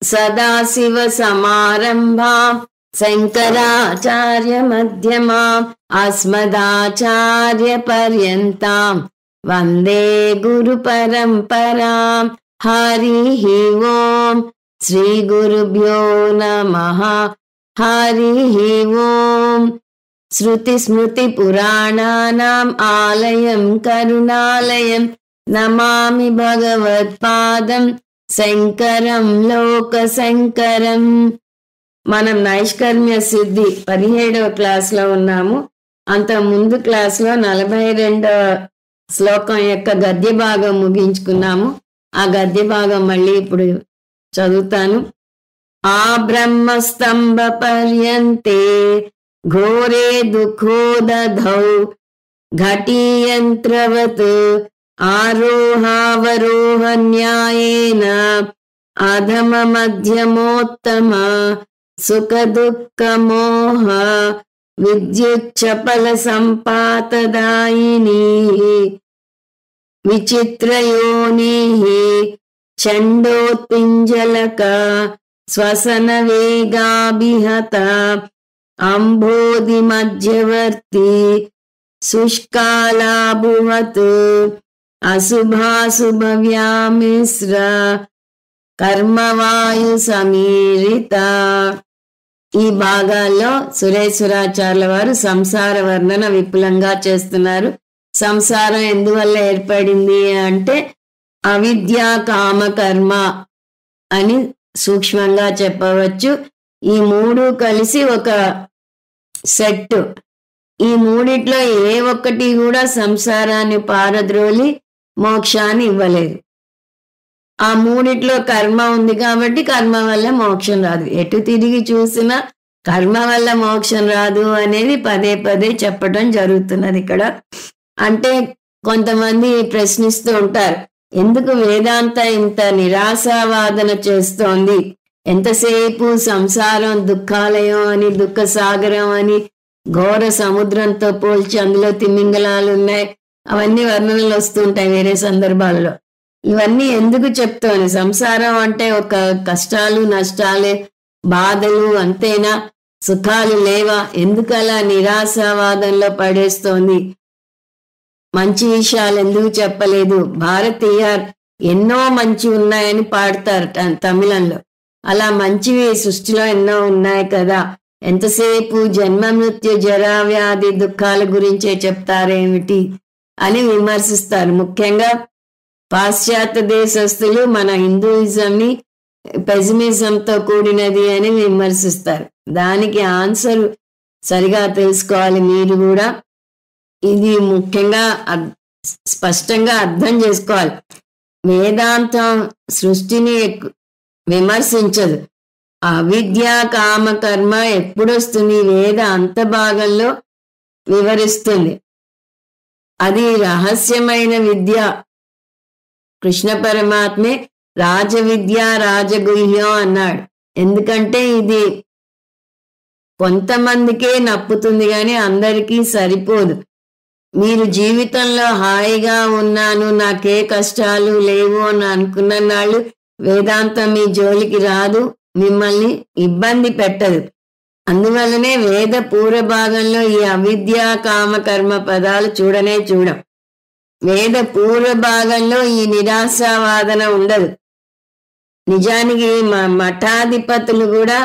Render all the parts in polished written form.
सदाशिवसमारम्भां शङ्कराचार्यमध्यमाम् अस्मदाचार्यपर्यन्तां वन्दे गुरुपरम्पराम्। हरिः ओम्। श्रीगुरुभ्यो नमः। हरिः ओम्। श्रुतिस्मृतिपुराणानाम् आलयं करुणालयं नमामि भगवत्पादं శంకరం లోకశంకరం. మనం నైష్కర్మ్య సిద్ధి 17వ క్లాస్లో ఉన్నాము. అంత ముందు క్లాస్లో 42వ శ్లోకం యొక్క గద్య భాగం ముగించుకున్నాము. ఆ గద్య భాగం మళ్ళీ ఇప్పుడు చదువుతాను. ఆ బ్రహ్మస్తంభ పర్యంతే ఘోరే దుఃఖోదధౌ ఘటీయంత్రవత్ ఆరోహావరోహ న్యాయేన అధమ మధ్యమోత్తమ సుఖ దుఃఖ మోహ విద్యుచ్చపల సంపాతదాయిని విచిత్రయోని చండోత్పింజలక శ్వసన వేగాభిహత అంబోధి మధ్యవర్తి శుష్కాలాభువత్ అశుభాశుభ వ్యామిశ్ర కర్మవాయు సమీరిత. ఈ భాగాల్లో సురేశ్వరాచార్యుల వారు సంసార వర్ణన విపులంగా చేస్తున్నారు. సంసారం ఎందువల్ల ఏర్పడింది అంటే అవిద్యా కామ కర్మ అని సూక్ష్మంగా చెప్పవచ్చు. ఈ మూడు కలిసి ఒక సెట్. ఈ మూడిట్లో ఏ ఒక్కటి కూడా సంసారాన్ని పారద్రోలి మోక్షాన్ని ఇవ్వలేదు. ఆ మూడిట్లో కర్మ ఉంది కాబట్టి కర్మ వల్ల మోక్షం రాదు. ఎటు తిరిగి చూసినా కర్మ వల్ల మోక్షం రాదు అనేది పదే పదే చెప్పడం జరుగుతున్నది ఇక్కడ. అంటే కొంతమంది ప్రశ్నిస్తూ ఉంటారు, ఎందుకు వేదాంత ఇంత నిరాశావాదన చేస్తోంది, ఎంతసేపు సంసారం దుఃఖాలయం అని దుఃఖ సాగరం అని ఘోర సముద్రంతో పోల్చి అందులో తిమింగలాలు ఉన్నాయి, అవన్నీ వర్ణనలు వస్తుంటాయి వేరే సందర్భాలలో. ఇవన్నీ ఎందుకు చెప్తోంది? సంసారం అంటే ఒక కష్టాలు నష్టాలే బాధలు అంతేనా, సుఖాలు లేవా? ఎందుకలా నిరాశావాదంలో పడేస్తోంది? మంచి విషయాలు ఎందుకు చెప్పలేదు? భారతీయర్ ఎన్నో మంచి ఉన్నాయని పాడతారు తమిళంలో. అలా మంచివి సృష్టిలో ఎన్నో ఉన్నాయి కదా, ఎంతసేపు జన్మ మృత్యు జరా వ్యాధి దుఃఖాల గురించే చెప్తారేమిటి అని విమర్శిస్తారు. ముఖ్యంగా పాశ్చాత్య దేశస్తులు మన హిందూయిజంని పెసిమిజంతో కూడినది అని విమర్శిస్తారు. దానికి ఆన్సర్ సరిగా తెలుసుకోవాలి మీరు కూడా. ఇది ముఖ్యంగా స్పష్టంగా అర్థం చేసుకోవాలి. వేదాంతం సృష్టిని విమర్శించదు. అవిద్య కామ కర్మ ఎప్పుడొస్తుంది? వేద అంత భాగంలో వివరిస్తుంది. అది రహస్యమైన విద్య. కృష్ణ పరమాత్మే రాజవిద్య రాజగుహ్యం అన్నాడు. ఎందుకంటే ఇది కొంతమందికే నప్పుతుంది కానీ అందరికీ సరిపోదు. మీరు జీవితంలో హాయిగా ఉన్నాను, నాకే కష్టాలు లేవు అని అనుకున్న నాళ్ళు వేదాంతం మీ జోలికి రాదు, మిమ్మల్ని ఇబ్బంది పెట్టదు. అందువల్లనే వేద పూర్వ భాగంలో ఈ అవిద్య కామ కర్మ పదాలు చూడనే చూడం. వేద పూర్వ భాగంలో ఈ నిరాశావాదన ఉండదు. నిజానికి మఠాధిపతులు కూడా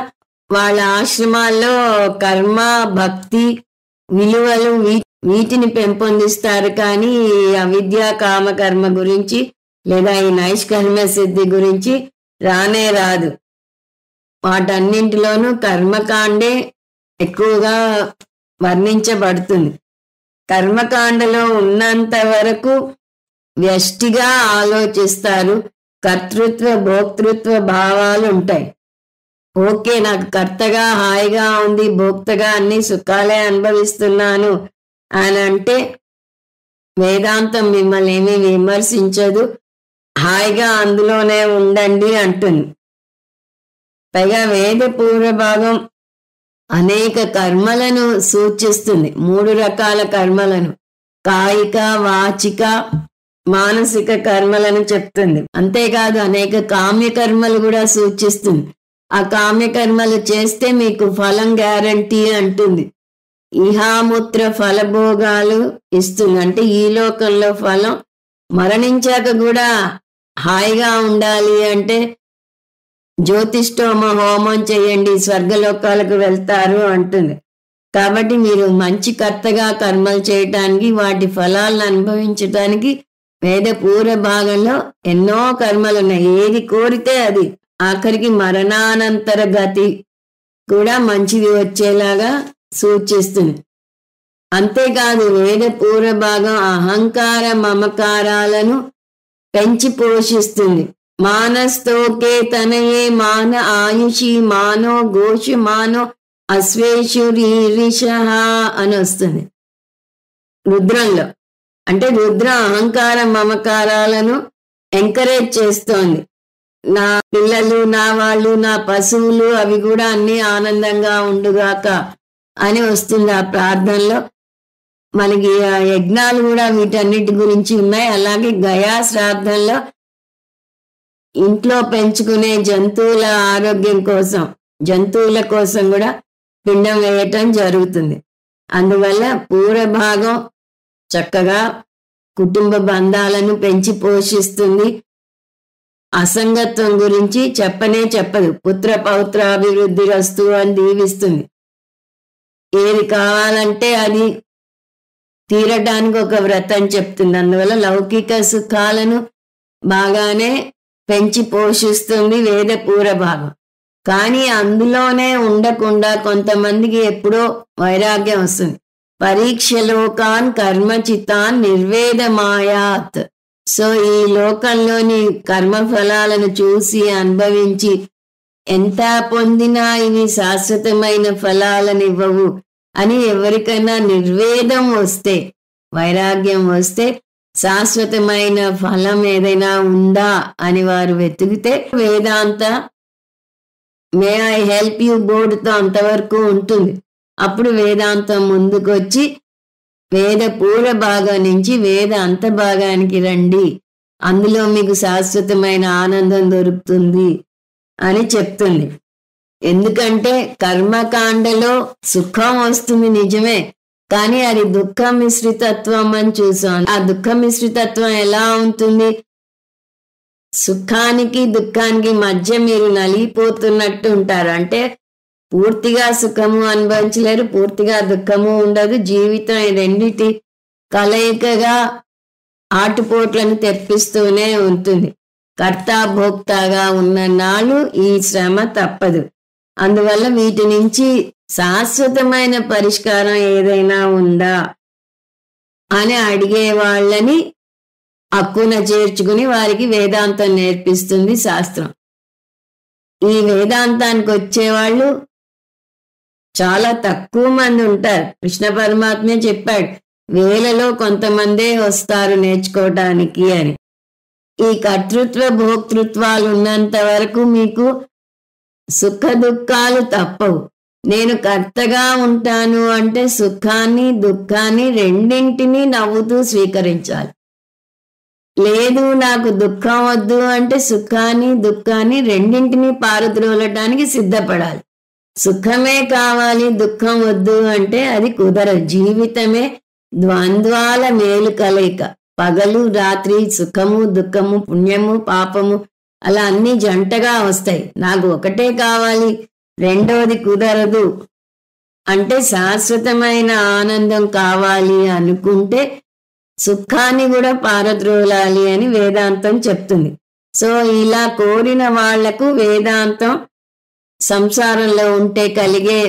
వాళ్ళ ఆశ్రమాల్లో కర్మ భక్తి విలువలు వీటిని పెంపొందిస్తారు. కానీ అవిద్య కామ కర్మ గురించి లేదా ఈ నైష్కర్మ్య సిద్ధి గురించి రానే రాదు. వాటన్నింటిలోనూ కర్మకాండే ఎక్కువగా వర్ణించబడుతుంది. కర్మకాండలో ఉన్నంత వరకు వ్యష్టిగా ఆలోచిస్తారు. కర్తృత్వ భోక్తృత్వ భావాలు ఉంటాయి. ఓకే, నాకు కర్తగా హాయిగా ఉంది, భోక్తగా అన్ని సుఖాలే అనుభవిస్తున్నాను అని అంటే వేదాంతం మిమ్మల్ని ఏమీ విమర్శించదు. హాయిగా అందులోనే ఉండండి అంటుంది. పైగా వేద పూర్వ భాగం అనేక కర్మలను సూచిస్తుంది. 3 రకాల కర్మలను, కాయిక వాచిక మానసిక కర్మలను చెప్తుంది. అంతేకాదు అనేక కామ్య కర్మలు కూడా సూచిస్తుంది. ఆ కామ్య కర్మలు చేస్తే మీకు ఫలం గ్యారంటీ అంటుంది. ఇహాముత్ర ఫలభోగాలు ఇస్తుంది. అంటే ఈ లోకంలో ఫలం, మరణించాక కూడా హాయిగా ఉండాలి అంటే జ్యోతిష్ఠోమ హోమం చేయండి, స్వర్గలోకాలకు వెళ్తారు అంటుంది. కాబట్టి మీరు మంచి కర్తగా కర్మలు చేయటానికి, వాటి ఫలాలను అనుభవించటానికి వేద పూర్వ భాగంలో ఎన్నో కర్మలు ఉన్నాయి. ఏది కోరితే అది. ఆఖరికి మరణానంతర గతి కూడా మంచిది వచ్చేలాగా సూచిస్తుంది. అంతేకాదు వేద పూర్వ భాగం అహంకార మమకారాలను పెంచి పోషిస్తుంది. మానస్తోకే తనయే మాన ఆయుషి మానో గోషు మానో అశ్వేషురీరిష అని వస్తుంది రుద్రంలో. అంటే రుద్రం అహంకార మమకారాలను ఎంకరేజ్ చేస్తోంది. నా పిల్లలు, నా వాళ్ళు, నా పశువులు అవి కూడా అన్ని ఆనందంగా ఉండుగాక అని వస్తుంది ఆ ప్రార్థనలో. మనకి ఆ యజ్ఞాలు కూడా వీటన్నిటి గురించి ఉన్నాయి. అలాగే గయా శ్రాద్ధంలో ఇంట్లో పెంచుకునే జంతువుల ఆరోగ్యం కోసం, జంతువుల కోసం కూడా పిండం వేయటం జరుగుతుంది. అందువల్ల పూర్వభాగం చక్కగా కుటుంబ బంధాలను పెంచి పోషిస్తుంది. అసంగత్వం గురించి చెప్పనే చెప్పదు. పుత్ర పౌత్రాభివృద్ధి రస్తు అని దీవిస్తుంది. ఏది కావాలంటే అది తీరటానికి ఒక వ్రతం చెప్తుంది. అందువల్ల లౌకిక సుఖాలను బాగానే పెంచి పోషిస్తుంది వేద పూర్వభాగం. కానీ అందులోనే ఉండకుండా కొంతమందికి ఎప్పుడో వైరాగ్యం వస్తుంది. పరీక్షలోకాన్ కర్మచితాన్ నిర్వేదమాయాత్. సో ఈ లోకంలోని కర్మఫలాలను చూసి అనుభవించి ఎంత పొందినా ఇవి శాశ్వతమైన ఫలాలను ఇవ్వవు అని ఎవరికైనా నిర్వేదం వస్తే, వైరాగ్యం వస్తే, శాశ్వతమైన ఫలం ఏదైనా ఉందా అని వారు వెతికితే వేదాంత మే ఐ హెల్ప్ యూ బోర్డుతో అంతవరకు ఉంటుంది. అప్పుడు వేదాంతం ముందుకొచ్చి వేద పూర్వ భాగం నుంచి వేద అంత భాగానికి రండి, అందులో మీకు శాశ్వతమైన ఆనందం దొరుకుతుంది అని చెప్తుంది. ఎందుకంటే కర్మకాండలో సుఖం వస్తుంది నిజమే, కానీ అది దుఃఖ మిశ్రితత్వం అని చూసాం. ఆ దుఃఖ మిశ్రితత్వం ఎలా ఉంటుంది? సుఖానికి దుఃఖానికి మధ్య మీరు నలిగిపోతున్నట్టు ఉంటారు. అంటే పూర్తిగా సుఖము అనుభవించలేరు, పూర్తిగా దుఃఖము ఉండదు. జీవితం ఈ రెండిటి కలయికగా ఆటుపోట్లను తెప్పిస్తూనే ఉంటుంది. కర్తాభోక్తగా ఉన్న నాళ్ళు ఈ శ్రమ తప్పదు. అందువల్ల వీటి నుంచి శాశ్వతమైన పరిష్కారం ఏదైనా ఉందా అని అడిగే వాళ్ళని హక్కున చేర్చుకుని వారికి వేదాంతం నేర్పిస్తుంది శాస్త్రం. ఈ వేదాంతానికి వచ్చేవాళ్ళు చాలా తక్కువ మంది ఉంటారు. కృష్ణ పరమాత్మే చెప్పాడు, వేలలో కొంతమందే వస్తారు నేర్చుకోవటానికి అని. ఈ కర్తృత్వ భోక్తృత్వాలు ఉన్నంత వరకు మీకు సుఖ దుఃఖాలు తప్పవు. నేను కర్తగా ఉంటాను అంటే సుఖాన్ని దుఃఖాన్ని రెండింటినీ నవ్వుతూ స్వీకరించాలి. లేదు నాకు దుఃఖం వద్దు అంటే సుఖాన్ని దుఃఖాన్ని రెండింటినీ పారద్రోలటానికి సిద్ధపడాలి. సుఖమే కావాలి దుఃఖం వద్దు అంటే అది కుదరదు. జీవితమే ద్వంద్వాల మేలు కలయిక. పగలు రాత్రి సుఖము దుఃఖము పుణ్యము పాపము అలా అన్ని జంటగా వస్తాయి. నాకు ఒకటే కావాలి రెండోది కుదరదు అంటే శాశ్వతమైన ఆనందం కావాలి అనుకుంటే సుఖాన్ని కూడా పారద్రోలాలి అని వేదాంతం చెప్తుంది. సో ఇలా కోరిన వాళ్లకు వేదాంతం సంసారంలో ఉంటే కలిగే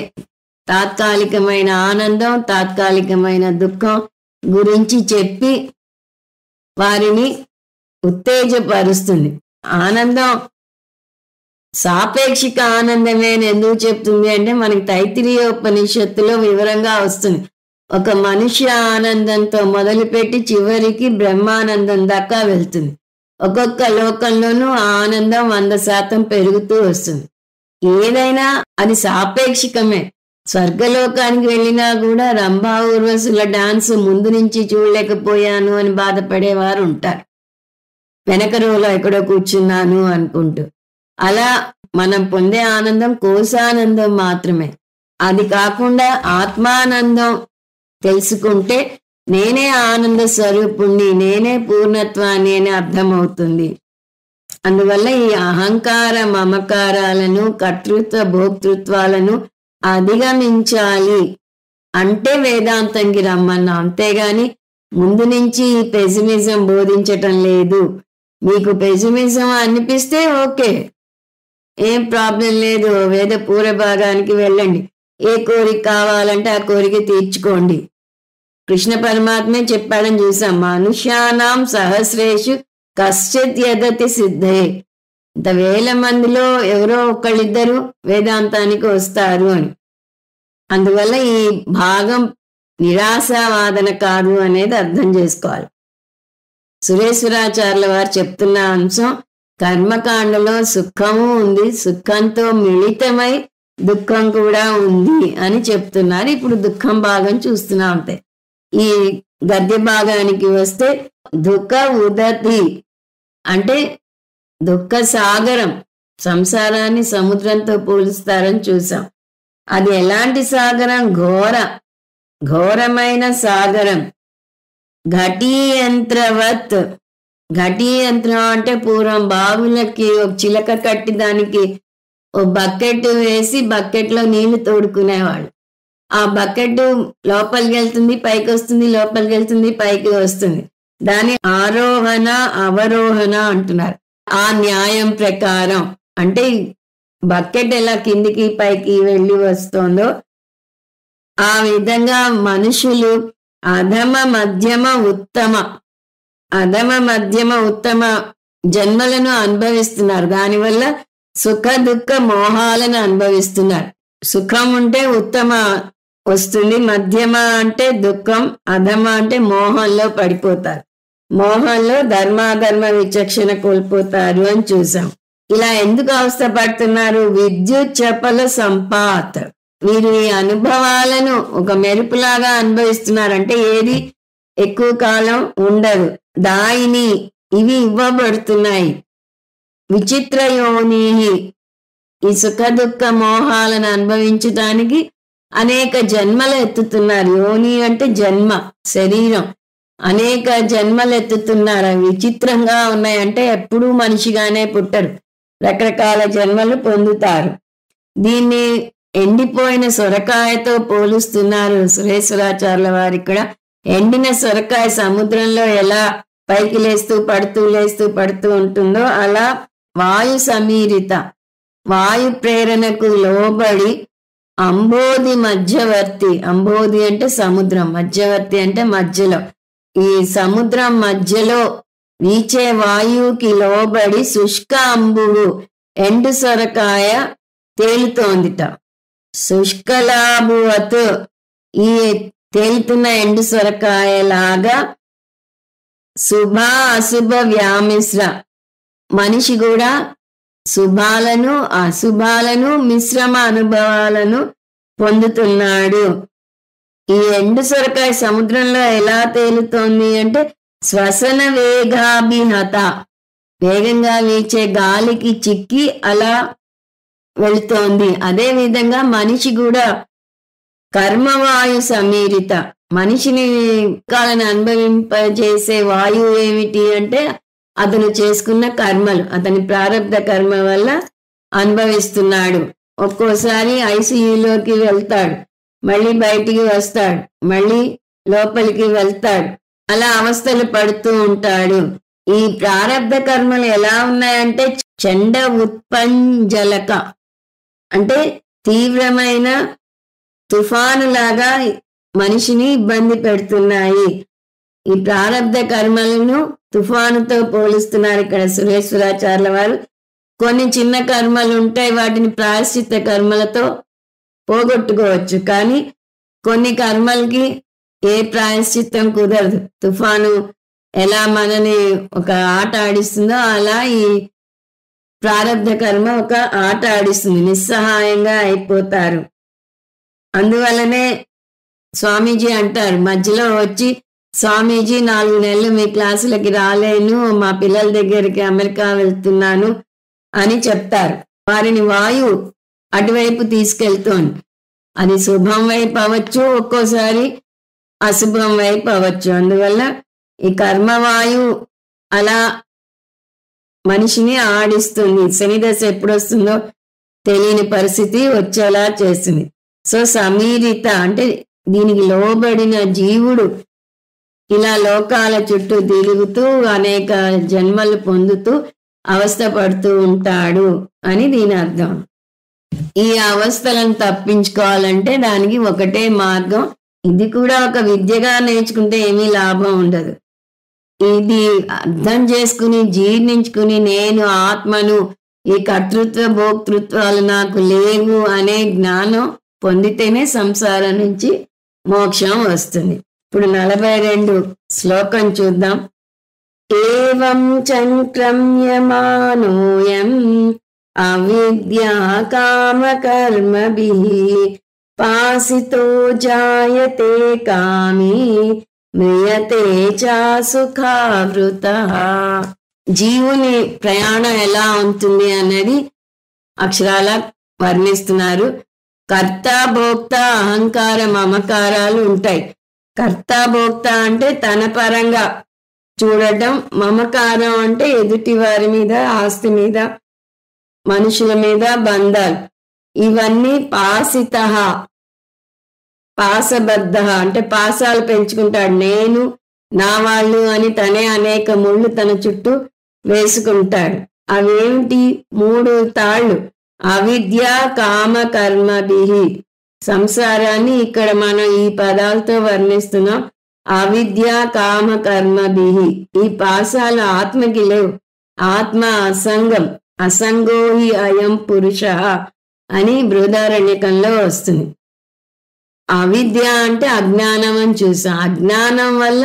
తాత్కాలికమైన ఆనందం తాత్కాలికమైన దుఃఖం గురించి చెప్పి వారిని ఉత్తేజపరుస్తుంది. ఆనందం సాపేక్షిక ఆనందమే అని ఎందుకు చెప్తుంది అంటే మనకి తైత్తిరీయోపనిషత్తులో వివరంగా వస్తుంది. ఒక మనుష్య ఆనందంతో మొదలుపెట్టి చివరికి బ్రహ్మానందం దాకా వెళ్తుంది. ఒక్కొక్క లోకంలోనూ ఆనందం 100% పెరుగుతూ వస్తుంది. ఏదైనా అది సాపేక్షికమే. స్వర్గలోకానికి వెళ్ళినా కూడా రంభా ఊర్వశుల డాన్స్ ముందు నుంచి చూడలేకపోయాను అని బాధపడేవారు ఉంటారు. వెనక రోలో ఎక్కడో కూర్చున్నాను అనుకుంటూ. అలా మనం పొందే ఆనందం కోశానందం మాత్రమే. అది కాకుండా ఆత్మానందం తెలుసుకుంటే నేనే ఆనంద స్వరూపుణ్ణి, నేనే పూర్ణత్వాన్ని అని అర్థమవుతుంది. అందువల్ల ఈ అహంకార మమకారాలను, కర్తృత్వ భోక్తృత్వాలను అధిగమించాలి అంటే వేదాంతంకి రమ్మన్నా. అంతేగాని ముందు నుంచి ఈ పెసిమిజం బోధించటం లేదు. మీకు పెసిమిజం అనిపిస్తే ఓకే, ఏం ప్రాబ్లం లేదు, వేద పూర్వభాగానికి వెళ్ళండి. ఏ కోరిక కావాలంటే ఆ కోరిక తీర్చుకోండి. కృష్ణ పరమాత్మే చెప్పాడని చూసాం, మనుష్యానాం సహస్రేషు కశ్చిత్ యదతి సిద్ధే. ఇంత వేల మందిలో ఎవరో ఒకళ్ళిద్దరు వేదాంతానికి వస్తారు అని. అందువల్ల ఈ భాగం నిరాశావాదన కాదు అనేది అర్థం చేసుకోవాలి. సురేశ్వరాచార్యుల వారు చెప్తున్న అంశం, కర్మకాండలో సుఖము ఉంది, సుఖంతో మిళితమై దుఃఖం కూడా ఉంది అని చెప్తున్నారు. ఇప్పుడు దుఃఖం భాగం చూస్తున్నాం అంతే. ఈ గద్య భాగానికి వస్తే దుఃఖ ఉదతి అంటే దుఃఖ సాగరం, సంసారాన్ని సముద్రంతో పోలుస్తారని చూసాం. అది ఎలాంటి సాగరం? ఘోరమైన సాగరం. ఘటీయంత్రవత్. ఘటీయంత్రం అంటే పూర్వం బావులకి ఒక చిలక కట్టి దానికి ఓ బకెట్ వేసి బకెట్లో నీళ్లు తోడుకునేవాళ్ళు. ఆ బకెట్ లోపలికి వెళ్తుంది, పైకి వస్తుంది, లోపలికి వెళ్తుంది, పైకి వస్తుంది. దాని ఆరోహణ అవరోహణ అంటున్నారు. ఆ న్యాయం ప్రకారం అంటే బకెట్ ఎలా కిందికి పైకి వెళ్ళి వస్తుందో ఆ విధంగా మనుషులు అధమ మధ్యమ ఉత్తమ జన్మలను అనుభవిస్తున్నారు. దానివల్ల సుఖ దుఃఖ మోహాలను అనుభవిస్తున్నారు. సుఖం ఉంటే ఉత్తమ వస్తుంది, మధ్యమ అంటే దుఃఖం, అధమ అంటే మోహంలో పడిపోతారు. మోహంలో ధర్మాధర్మ విచక్షణ కోల్పోతారు అని చూసాం. ఇలా ఎందుకు అవస్థపడుతున్నారు? విద్యుత్ చపల సంపాత్. వీరు ఈ అనుభవాలను ఒక మెరుపులాగా అనుభవిస్తున్నారంటే ఏది ఎక్కువ కాలం ఉండదు. దాయిని ఇవి ఇవ్వబడుతున్నాయి. విచిత్ర యోని, ఈ సుఖ దుఃఖ మోహాలను అనుభవించడానికి అనేక జన్మలు ఎత్తుతున్నారు. యోని అంటే జన్మ, శరీరం. అనేక జన్మలు ఎత్తుతున్నారు. అవి విచిత్రంగా ఉన్నాయంటే ఎప్పుడూ మనిషిగానే పుట్టరు, రకరకాల జన్మలు పొందుతారు. దీన్ని ఎండిపోయిన సొరకాయతో పోలుస్తున్నారు సురేశ్వరాచార్యుల వారు. ఇక్కడ ఎండిన సొరకాయ సముద్రంలో ఎలా పైకి లేస్తూ పడుతూ ఉంటుందో అలా వాయు సమీరిత, వాయు ప్రేరణకు లోబడి అంబోధి మధ్యవర్తి. అంబోధి అంటే సముద్రం, మధ్యవర్తి అంటే మధ్యలో. ఈ సముద్రం మధ్యలో వీచే వాయువుకి లోబడి శుష్క అంబుడు ఎండు సొరకాయ తేలుతోందిట. శుష్కలాభువత్, ఈ తేలుతున్న ఎండు సొరకాయలాగా శుభ అశుభ వ్యామిశ్ర. మనిషి కూడా శుభాలను అశుభాలను మిశ్రమ అనుభవాలను పొందుతున్నాడు. ఈ ఎండు సొరకాయ సముద్రంలో ఎలా తేలుతోంది అంటే శ్వసన వేగాభిహత, వేగంగా వీచే గాలికి చిక్కి అలా వెళుతోంది. అదే విధంగా మనిషి కూడా కర్మవాయు సమీరిత. మనిషిని కాలను అనుభవింపజేసే వాయువు ఏమిటి అంటే అతను చేసుకున్న కర్మలు, అతని ప్రారంధ కర్మ వల్ల అనుభవిస్తున్నాడు. ఒక్కోసారి ఐసీయూలోకి వెళ్తాడు, మళ్ళీ బయటికి వస్తాడు, మళ్ళీ లోపలికి వెళ్తాడు, అలా అవస్థలు పడుతూ ఉంటాడు. ఈ ప్రారంధ కర్మలు ఎలా ఉన్నాయంటే చండ ఉత్పంజలక అంటే తీవ్రమైన తుఫానులాగా మనిషిని ఇబ్బంది పెడుతున్నాయి. ఈ ప్రారంధ కర్మలను తుఫానుతో పోలుస్తున్నారు ఇక్కడ సురేశ్వరాచార్యుల వారు. కొన్ని చిన్న కర్మలు ఉంటాయి, వాటిని ప్రాయశ్చిత్త కర్మలతో పోగొట్టుకోవచ్చు. కానీ కొన్ని కర్మలకి ఏ ప్రాయశ్చిత్తం కుదరదు. తుఫాను ఎలా మనని ఒక ఆట ఆడిస్తుందో అలా ఈ ప్రారంధ కర్మ ఒక ఆట ఆడిస్తుంది, నిస్సహాయంగా అయిపోతారు. అందువల్లనే స్వామీజీ అంటారు, మధ్యలో వచ్చి స్వామీజీ 4 నెలలు మీ క్లాసులకి రాలేను, మా పిల్లల దగ్గరికి అమెరికా వెళ్తున్నాను అని చెప్తారు. వారిని వాయువు అటువైపు తీసుకెళ్తోంది. అది శుభం వైపు అవ్వచ్చు, ఒక్కోసారి అశుభం వైపు అవ్వచ్చు. అందువల్ల ఈ కర్మవాయువు అలా మనిషిని ఆడిస్తుంది. శనిదశ ఎప్పుడు వస్తుందో తెలియని పరిస్థితి వచ్చేలా చేస్తుంది. సో సమీరిత అంటే దీనికి లోబడిన జీవుడు ఇలా లోకాల చుట్టూ తిరుగుతూ అనేక జన్మలు పొందుతూ అవస్థ పడుతూ ఉంటాడు అని దీని అర్థం. ఈ అవస్థలను తప్పించుకోవాలంటే దానికి ఒకటే మార్గం. ఇది కూడా ఒక విద్యగా నేర్చుకుంటే ఏమీ లాభం ఉండదు. ఇది అర్థం చేసుకుని జీర్ణించుకుని నేను ఆత్మను, ఈ కర్తృత్వ భోక్తృత్వాలు నాకు లేవు అనే జ్ఞానం పొందితేనే సంసారం నుంచి మోక్షం వస్తుంది. ఇప్పుడు 42 శ్లోకం చూద్దాం. ఏవం చంక్రమ్యమానోయం అవిద్యా కామకర్మభిః పాసితో జాయతే కామీ మ్రియతే చ సుఖావృతః. జీవుని ప్రయాణం ఎలా ఉంటుంది అనేది అక్షరాల వర్ణిస్తున్నారు. కర్త భోక్త అహంకార మమకారాలు ఉంటాయి. కర్త భోక్త అంటే తన పరంగా చూడటం, మమకారం అంటే ఎదుటి వారి మీద, ఆస్తి మీద, మనుషుల మీద బంధాలు. ఇవన్నీ పాసిత, పాసబద్ధ అంటే పాసాలు పెంచుకుంటాడు. నేను నా వాళ్ళు అని తనే అనేక ముళ్ళు తన చుట్టూ వేసుకుంటాడు. అవేమిటి? 3 తాళ్ళు. అవిద్య కామ కర్మభిః. సంసారాన్ని ఇక్కడ మనం ఈ పదాలతో వర్ణిస్తున్నాం. అవిద్య కామ కర్మభిః. ఈ పాసాలు ఆత్మకి లేవు. ఆత్మ అసంగం. అసంగో హి అయం పురుష అని బృహదారణ్యకంలో వస్తుంది. అవిద్య అంటే అజ్ఞానం అని చూసాం. అజ్ఞానం వల్ల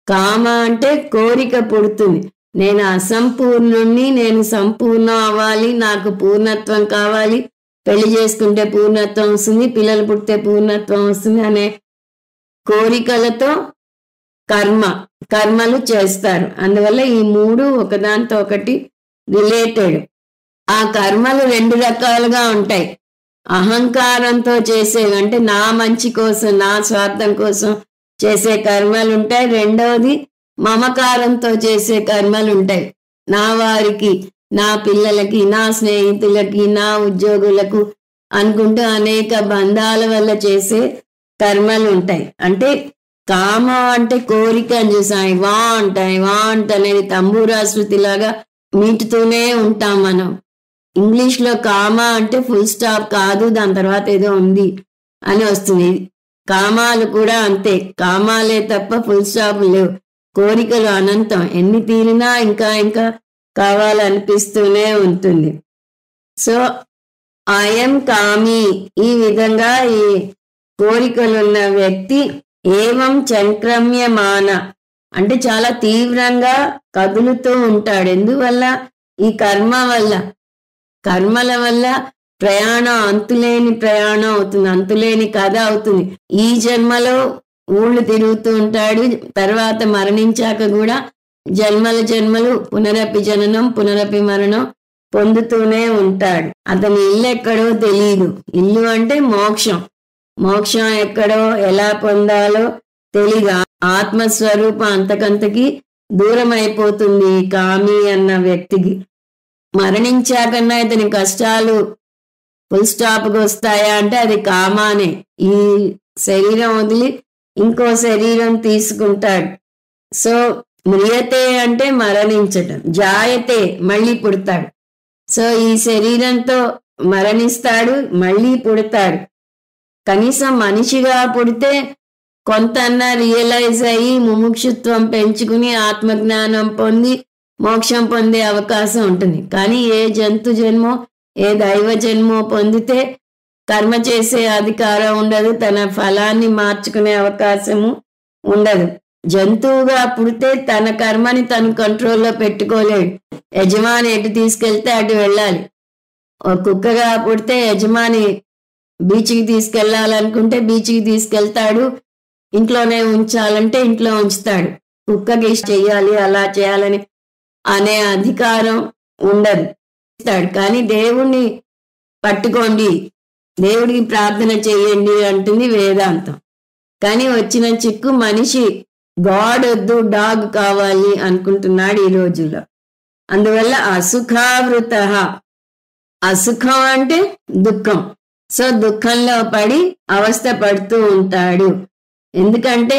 కామ అంటే కోరిక పుడుతుంది. నేను అసంపూర్ణుణ్ణి, నేను సంపూర్ణం అవ్వాలి, నాకు పూర్ణత్వం కావాలి, పెళ్లి చేసుకుంటే పూర్ణత్వం వస్తుంది, పిల్లలు పుడితే పూర్ణత్వం వస్తుంది అనే కోరికలతో కర్మలు చేస్తారు. అందువల్ల ఈ 3 ఒకదానితో ఒకటి రిలేటెడ్. ఆ కర్మలు 2 రకాలుగా ఉంటాయి. అహంకారంతో చేసేవి అంటే నా మంచి కోసం, నా స్వార్థం కోసం చేసే కర్మలు ఉంటాయి. రెండవది మమకారంతో చేసే కర్మలు ఉంటాయి. నా వారికి, నా పిల్లలకి, నా స్నేహితులకి, నా ఉద్యోగులకు అనుకుంటూ అనేక బంధాల వల్ల చేసే కర్మలు ఉంటాయి. అంటే కామ అంటే కోరిక అని చూసాం. ఐ వాంట్ అనేది తంబూరా శృతిలాగా మీటుతూనే ఉంటాం మనం. ఇంగ్లీష్లో కామ అంటే ఫుల్ స్టాప్ కాదు, దాని తర్వాత ఏదో ఉంది అని వస్తుంది. కామాలు కూడా అంతే, కామాలే తప్ప ఫుల్ స్టాప్ లేవు. కోరికలు అనంతం, ఎన్ని తీరినా ఇంకా ఇంకా కావాలనిపిస్తూనే ఉంటుంది. సో అయం కామి, ఈ విధంగా ఈ కోరికలున్న వ్యక్తి ఏవం చంక్రమ్యమాన అంటే చాలా తీవ్రంగా కదులుతూ ఉంటాడు. ఎందువల్ల? ఈ కర్మల వల్ల ప్రయాణం అంతులేని ప్రయాణం అవుతుంది, అంతులేని కథ అవుతుంది. ఈ జన్మలో ఊళ్ళు తిరుగుతూ ఉంటాడు, తర్వాత మరణించాక కూడా జన్మలు పునరపి జననం పునరపి మరణం పొందుతూనే ఉంటాడు. అతని ఇల్లు ఎక్కడో తెలియదు. ఇల్లు అంటే మోక్షం. మోక్షం ఎక్కడో ఎలా పొందాలో తెలీదు. ఆత్మస్వరూపం అంతకంతకి దూరం అయిపోతుంది కామి అన్న వ్యక్తికి. మరణించాకన్నా ఇతని కష్టాలు ఫుల్ స్టాప్కి వస్తాయా అంటే అది కామానే. ఈ శరీరం వదిలి ఇంకో శరీరం తీసుకుంటాడు. సో మ్రియతే అంటే మరణించటం, జాయతే మళ్ళీ పుడతాడు. సో ఈ శరీరంతో మరణిస్తాడు, మళ్ళీ పుడతాడు. కనీసం మనిషిగా పుడితే కొంతన్నా రియలైజ్ అయ్యి ముముక్షుత్వం పెంచుకుని ఆత్మజ్ఞానం పొంది మోక్షం పొందే అవకాశం ఉంటుంది. కానీ ఏ జంతు జన్మో ఏ దైవ జన్మో పొందితే కర్మ చేసే అధికారం ఉండదు, తన ఫలాన్ని మార్చుకునే అవకాశము ఉండదు. జంతువుగా పుడితే తన కర్మని తను కంట్రోల్లో పెట్టుకోలేడు. యజమాని ఎటు తీసుకెళ్తే అటు వెళ్ళాలి. కుక్కగా పుడితే యజమాని బీచ్కి తీసుకెళ్లాలనుకుంటే బీచ్కి తీసుకెళ్తాడు, ఇంట్లోనే ఉంచాలంటే ఇంట్లో ఉంచుతాడు. కుక్కకి చెయ్యాలి అలా చేయాలని అనే అధికారం ఉండదు. కానీ దేవుణ్ణి పట్టుకోండి, దేవుడికి ప్రార్థన చేయండి అంటుంది వేదాంతం. కానీ వచ్చిన చిక్కు మనిషి గాడ్ వద్దు డాగ్ కావాలి అనుకుంటున్నాడు ఈ రోజుల్లో. అందువల్ల అసుఖావృత, అసుఖం అంటే దుఃఖం. సో దుఃఖంలో పడి అవస్థ పడుతూ ఉంటాడు. ఎందుకంటే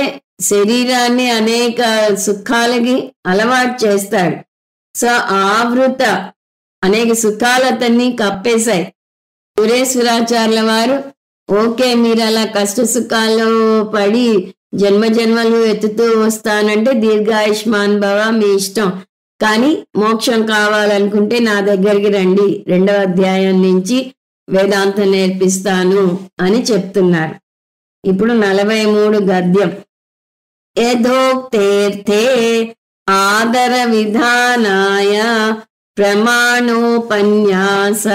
శరీరాన్ని అనేక సుఖాలకి అలవాటు చేస్తాడు. సో ఆవృత అనేక సుఖాలు అతన్ని కప్పేశాయి. సురేశ్వరాచార్యుల వారు ఓకే మీరు అలా కష్ట సుఖాల్లో పడి జన్మ జన్మలు ఎత్తుతూ వస్తానంటే దీర్ఘాయుష్మాన్ భవ మీ ఇష్టం, కానీ మోక్షం కావాలనుకుంటే నా దగ్గరికి రండి, 2వ అధ్యాయం నుంచి వేదాంతం నేర్పిస్తాను అని చెప్తున్నారు. ఇప్పుడు 43 గద్యం. యథోక్తేర్థే ఆదర విధానాయ ప్రమాణోపన్యాస.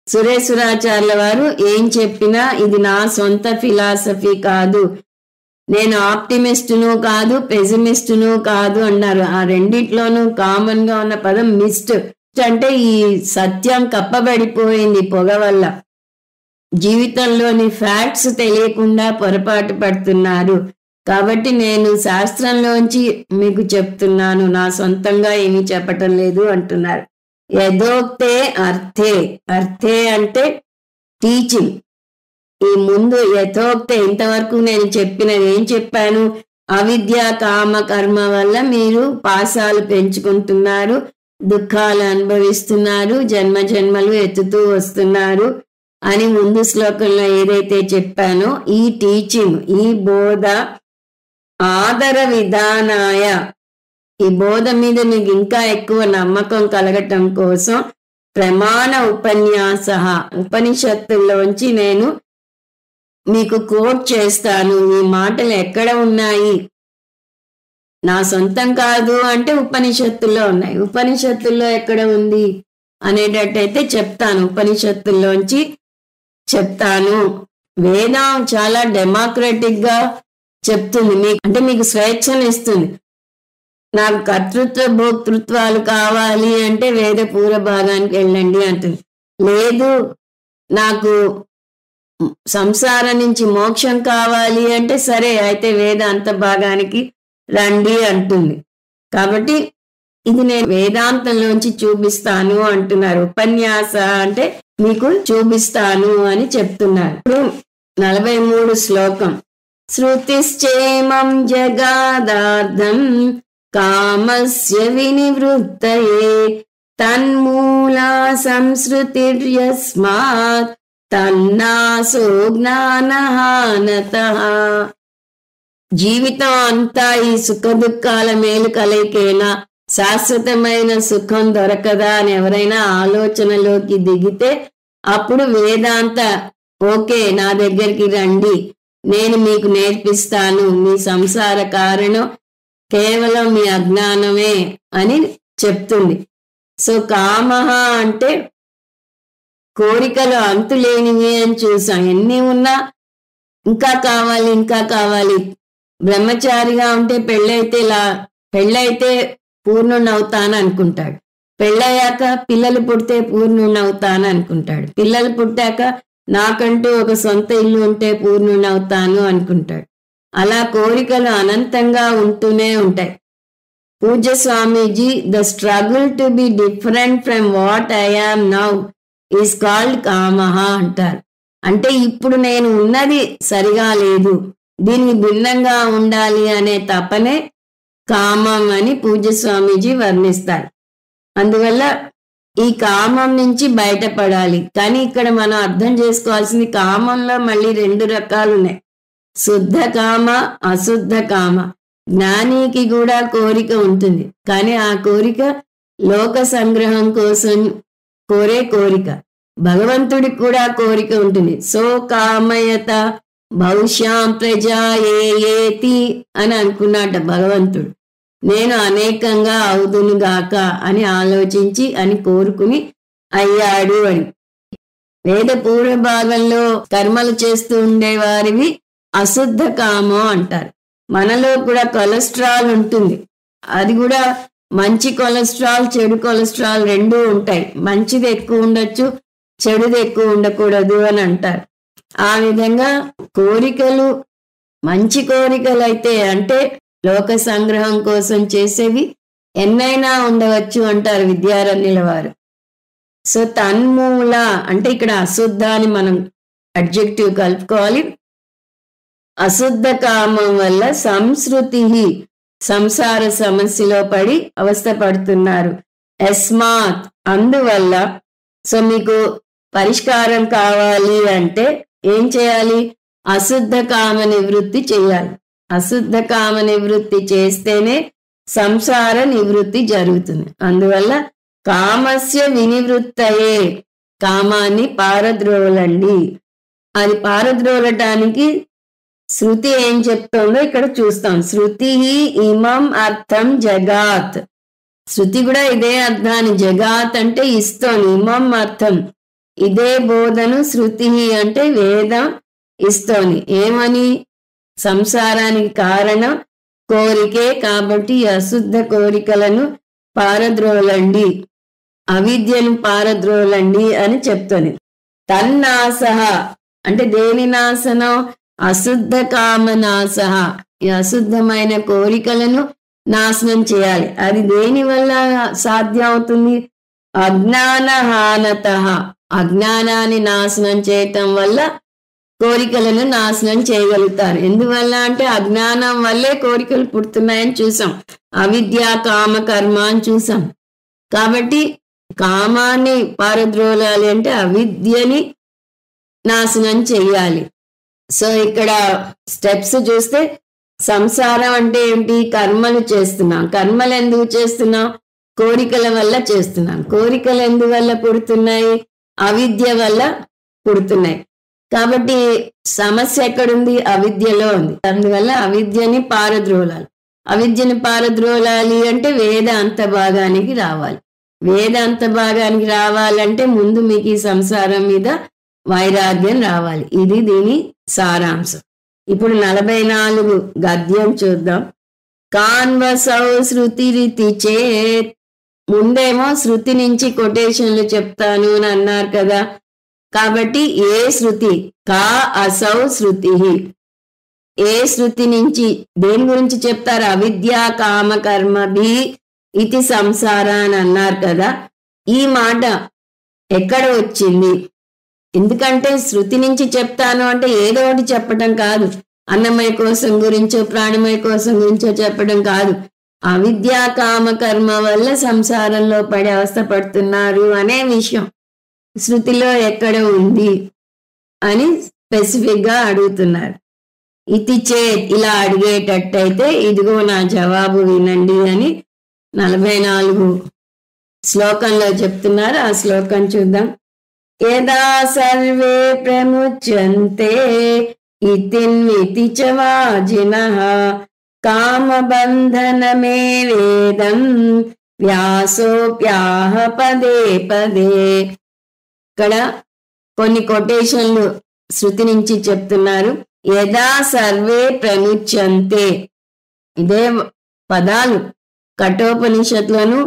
సురేశ్వరాచార్యుల వారు ఏం చెప్పినా ఇది నా సొంత ఫిలాసఫీ కాదు, నేను ఆప్టిమిస్టును కాదు పెసిమిస్టును కాదు అన్నారు. ఆ రెండిట్లోనూ కామన్ గా ఉన్న పదం మిస్ట్. అంటే ఈ సత్యం కప్పబడిపోయింది పొగ వల్ల. జీవితంలోని ఫ్యాక్ట్స్ తెలియకుండా పొరపాటు పడుతున్నారు. కాబట్టి నేను శాస్త్రంలోంచి మీకు చెప్తున్నాను, నా సొంతంగా ఏమీ చెప్పటం లేదు అంటున్నారు. యథోక్తే అర్థే, అర్థే అంటే టీచింగ్. ఈ ముందు యథోక్తే ఇంతవరకు నేను చెప్పినది ఏం చెప్పాను? అవిద్య కామ కర్మ వల్ల మీరు పాసాలు పెంచుకుంటున్నారు, దుఃఖాలు అనుభవిస్తున్నారు, జన్మ జన్మలు ఎత్తుతూ వస్తున్నారు అని ముందు శ్లోకంలో ఏదైతే చెప్పానో ఈ టీచింగ్, ఈ బోధ ఆదర విధానాయ, ఈ బోధ మీద మీకు ఇంకా ఎక్కువ నమ్మకం కలగటం కోసం ప్రమాణ ఉపన్యాస, ఉపనిషత్తుల్లోంచి నేను మీకు కోట్ చేస్తాను. ఈ మాటలు ఎక్కడ ఉన్నాయి? నా సొంతం కాదు అంటే ఉపనిషత్తుల్లో ఉన్నాయి. ఉపనిషత్తుల్లో ఎక్కడ ఉంది అనేటట్టయితే చెప్తాను, ఉపనిషత్తుల్లోంచి చెప్తాను. వేదం చాలా డెమోక్రటిక్ గా చెప్తుంది, మీకు అంటే మీకు స్వేచ్ఛను ఇస్తుంది. నాకు కర్తృత్వ భోక్తృత్వాలు కావాలి అంటే వేద పూర్వ భాగానికి వెళ్ళండి అంటుంది. లేదు నాకు సంసారం నుంచి మోక్షం కావాలి అంటే సరే అయితే వేదాంత భాగానికి రండి అంటుంది. కాబట్టి ఇది నేను వేదాంతంలోంచి చూపిస్తాను అంటున్నారు. ఉపన్యాస అంటే మీకు చూపిస్తాను అని చెప్తున్నారు. ఇప్పుడు 43 శ్లోకం. శృతిశ్చేమం జగాదార్థం కామస్య వినివృత్తయే తన్మూలా సంస్కృతిర్యస్మాత్ తన్నాసో జ్ఞానహానతః. జీవితం అంతా ఈ సుఖ దుఃఖాల మేలు కలయికేనా, శాశ్వతమైన సుఖం దొరకదా అని ఎవరైనా ఆలోచనలోకి దిగితే అప్పుడు వేదాంత ఓకే నా దగ్గరికి రండి, నేను మీకు నేర్పిస్తాను, మీ సంసార కారణం కేవలం మీ అజ్ఞానమే అని చెప్తుంది. సో కామః అంటే కోరికలు అంతులేనివి అని చూసాం. ఎన్ని ఉన్నా ఇంకా కావాలి ఇంకా కావాలి. బ్రహ్మచారిగా ఉంటే పెళ్ళైతే పూర్ణుణ్ణవుతాను అనుకుంటాడు, పెళ్ళయ్యాక పిల్లలు పుడితే పూర్ణుణ్ణవుతాను అనుకుంటాడు, పిల్లలు పుట్టాక నాకంటూ ఒక సొంత ఇల్లు ఉంటే పూర్ణుణ్ణవుతాను అనుకుంటాడు. అలా కోరికలు అనంతంగా ఉంటూనే ఉంటాయి. పూజ్య Swamiji the struggle to be different from what I am now is called కామః అంటారు. అంటే ఇప్పుడు నేను ఉన్నది సరిగా లేదు, దీనికి భిన్నంగా ఉండాలి అనే తపనే కామం అని పూజ్య స్వామీజీ వర్ణిస్తారు. అందువల్ల ఈ కామం నుంచి బయటపడాలి. కానీ ఇక్కడ మనం అర్థం చేసుకోవాల్సింది కామంలో మళ్ళీ 2 రకాలు ఉన్నాయి, శుద్ధ కామ అశుద్ధ కామ. జ్ఞానికి కూడా కోరిక ఉంటుంది, కానీ ఆ కోరిక లోక సంగ్రహం కోసం కోరే కోరిక. భగవంతుడికి కూడా కోరిక ఉంటుంది. సో కామయత భవిష్యాం ప్రజాయేతి అని అనుకున్నట భగవంతుడు. నేను అనేకంగా అవుదునుగాక అని ఆలోచించి అని కోరుకుని అయ్యాడు అని. వేద పూర్వ భాగంలో కర్మలు చేస్తూ ఉండేవారివి అశుద్ధ కామం అంటారు. మనలో కూడా కొలెస్ట్రాల్ ఉంటుంది. అది కూడా మంచి కొలెస్ట్రాల్, చెడు కొలెస్ట్రాల్ రెండూ ఉంటాయి. మంచిది ఎక్కువ ఉండొచ్చు, చెడుది ఎక్కువ ఉండకూడదు అని అంటారు. ఆ విధంగా కోరికలు మంచి కోరికలు అయితే అంటే లోక సంగ్రహం కోసం చేసేవి ఎన్నైనా ఉండవచ్చు అంటారు విద్యారణ్యుల వారు. సో తన్మూల అంటే ఇక్కడ అశుద్ధ అని మనం అడ్జెక్టివ్ కలుపుకోవాలి. అశుద్ధ కామం వల్ల సంస్కృతి సంసార సమస్యలో పడి అవస్థ పడుతున్నారు. యస్మాత్ అందువల్ల. సో మీకు పరిష్కారం కావాలి అంటే ఏం చేయాలి? అశుద్ధ కామ నివృత్తి చేయాలి. అశుద్ధ కామ నివృత్తి చేస్తేనే సంసార నివృత్తి జరుగుతుంది. అందువల్ల కామస్య వినివృత్తయే, కామాన్ని పారద్రోలండి. అది పారద్రోలటానికి శృతి ఏం చెప్తుందో ఇక్కడ చూస్తాం. శృతి ఇమం అర్థం జగాత్. శృతి కూడా ఇదే అర్థాన్ని, జగాత్ అంటే ఇస్తోంది, ఇమం అర్థం ఇదే బోధను శృతి అంటే వేదం ఇస్తోంది. ఏమని? సంసారానికి కారణం కోరికే, కాబట్టి అశుద్ధ కోరికలను పారద్రోలండి, అవిద్యను పారద్రోలండి అని చెప్తుంది. తన్నాసహ అంటే దేని నాశనం? అశుద్ధ కామనాశ. ఈ అశుద్ధమైన కోరికలను నాశనం చేయాలి. అది దేని వల్ల సాధ్యం అవుతుంది? అజ్ఞానహానత. అజ్ఞానాన్ని నాశనం చేయటం వల్ల కోరికలను నాశనం చేయగలుగుతారు. ఎందువల్ల అంటే అజ్ఞానం వల్లే కోరికలు పుడుతున్నాయని చూసాం. అవిద్య కామ కర్మ అని చూసాం. కాబట్టి కామాన్ని పారద్రోలాలి అంటే అవిద్యని నాశనం చెయ్యాలి. సో ఇక్కడ స్టెప్స్ చూస్తే సంసారం అంటే ఏంటి? కర్మలు చేస్తున్నాం. కర్మలు ఎందుకు చేస్తున్నాం? కోరికల వల్ల చేస్తున్నాం. కోరికలు ఎందువల్ల పుడుతున్నాయి? అవిద్య వల్ల పుడుతున్నాయి. కాబట్టి సమస్య ఎక్కడుంది? అవిద్యలో ఉంది. అందువల్ల అవిద్యని పారద్రోలాలి. అవిద్యని పారద్రోలాలి అంటే వేదాంత భాగానికి రావాలి. వేదాంత భాగానికి రావాలంటే ముందు మీకు ఈ సంసారం మీద వైరాగ్యం రావాలి. ఇది దీని సారాంశం. ఇప్పుడు 44 గద్యం చూద్దాం. కాన్వసౌ శృతి రీతి చేత్. ముందేమో శృతి నుంచి కొటేషన్లు చెప్తాను అని అన్నారు కదా. కాబట్టి ఏ శృతి? కా అసౌ శృతి. ఏ శృతి నుంచి దేని గురించి చెప్తారు? అవిద్యా కామ కర్మభి ఇది సంసార అని అన్నారు కదా. ఈ మాట ఎక్కడ వచ్చింది? ఎందుకంటే శృతి నుంచి చెప్తాను అంటే ఏదో ఒకటి చెప్పడం కాదు. అన్నమయ కోసం గురించో ప్రాణమయ కోసం గురించో చెప్పడం కాదు. అవిద్యా కామ కర్మ వల్ల సంసారంలో పడి అవస్థ పడుతున్నారు అనే విషయం శృతిలో ఎక్కడ ఉంది అని స్పెసిఫిక్ గా అడుగుతున్నారు. ఇతి చేత్ ఇలా అడిగేటట్టయితే ఇదిగో నా జవాబు వినండి అని 44 శ్లోకంలో చెప్తున్నారు. ఆ శ్లోకం చూద్దాం. యదా సర్వే ప్రముచ్యంతే ఇతిన్వితి చ వాజినః కామబంధనమే వేదం వ్యాసోప్యాహ పదే పదే. ఇక్కడ కొన్ని కొటేషన్లు శృతి నుంచి చెప్తున్నారు. యదా సర్వే ప్రముచ్యంతే, ఇదే పదాలు కఠోపనిషత్తులను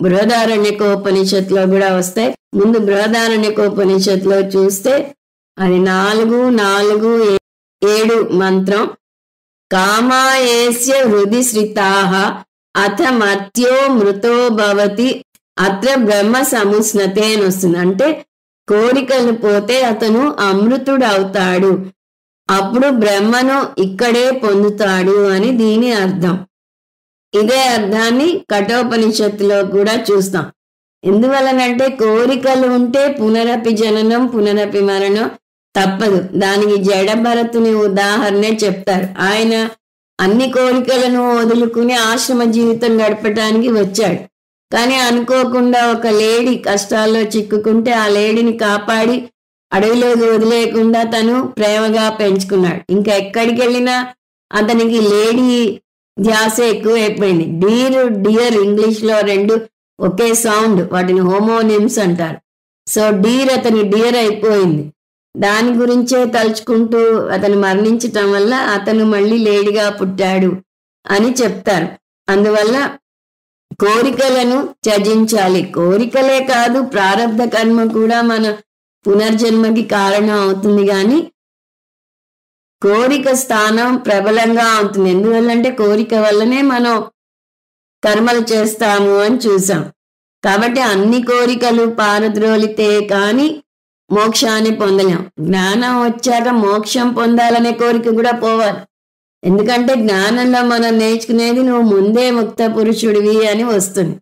బృహదారణ్యకోపనిషత్తులో కూడా వస్తాయి. ముందు బృహదారణ్యకోపనిషత్తులో చూస్తే అది 4:4-7 మంత్రం. కామాయేస్య హృది శ్రితాః అథ మర్త్యో మృతో భవతి అత్ర బ్రహ్మ సముస్నతే అని వస్తుంది. అంటే కోరికలు పోతే అతను అమృతుడు అవుతాడు, అప్పుడు బ్రహ్మను ఇక్కడే పొందుతాడు అని దీని అర్థం. ఇదే అర్థాన్ని కఠోపనిషత్తులో కూడా చూస్తాం. ఎందువలనంటే కోరికలు ఉంటే పునరపి జననం పునరపి మరణం తప్పదు. దానికి జడభరతుని ఉదాహరణే చెప్తారు. ఆయన అన్ని కోరికలను వదులుకుని ఆశ్రమ జీవితం గడపడానికి వచ్చాడు. కానీ అనుకోకుండా ఒక లేడీ కష్టాల్లో చిక్కుకుంటే ఆ లేడీని కాపాడి అడవిలోకి వదిలేయకుండా తను ప్రేమగా పెంచుకున్నాడు. ఇంకా ఎక్కడికి వెళ్ళినా అతనికి లేడీ ధ్యాస ఎక్కువైపోయింది. డియర్ ఇంగ్లీష్ లో 2 ఒకే సౌండ్, వాటిని హోమోనిమ్స్ అంటారు. సో అతని డియర్ అయిపోయింది. దాని గురించే తలుచుకుంటూ అతను మరణించటం వల్ల అతను మళ్ళీ లేడిగా పుట్టాడు అని చెప్తారు. అందువల్ల కోరికలను త్యజించాలి. కోరికలే కాదు, ప్రారబ్ధ కర్మ కూడా మన పునర్జన్మకి కారణం అవుతుంది. కానీ కోరిక స్థానం ప్రబలంగా ఉంటుంది. ఎందువల్లంటే కోరిక వల్లనే మనం కర్మలు చేస్తాము అని చూసాం. కాబట్టి అన్ని కోరికలు పారద్రోలితే కానీ మోక్షాన్ని పొందలేం. జ్ఞానం వచ్చాక మోక్షం పొందాలనే కోరిక కూడా పోవాలి. ఎందుకంటే జ్ఞానంలో మనం నేర్చుకునేది నువ్వు ముందే ముక్త పురుషుడివి అని వస్తుంది.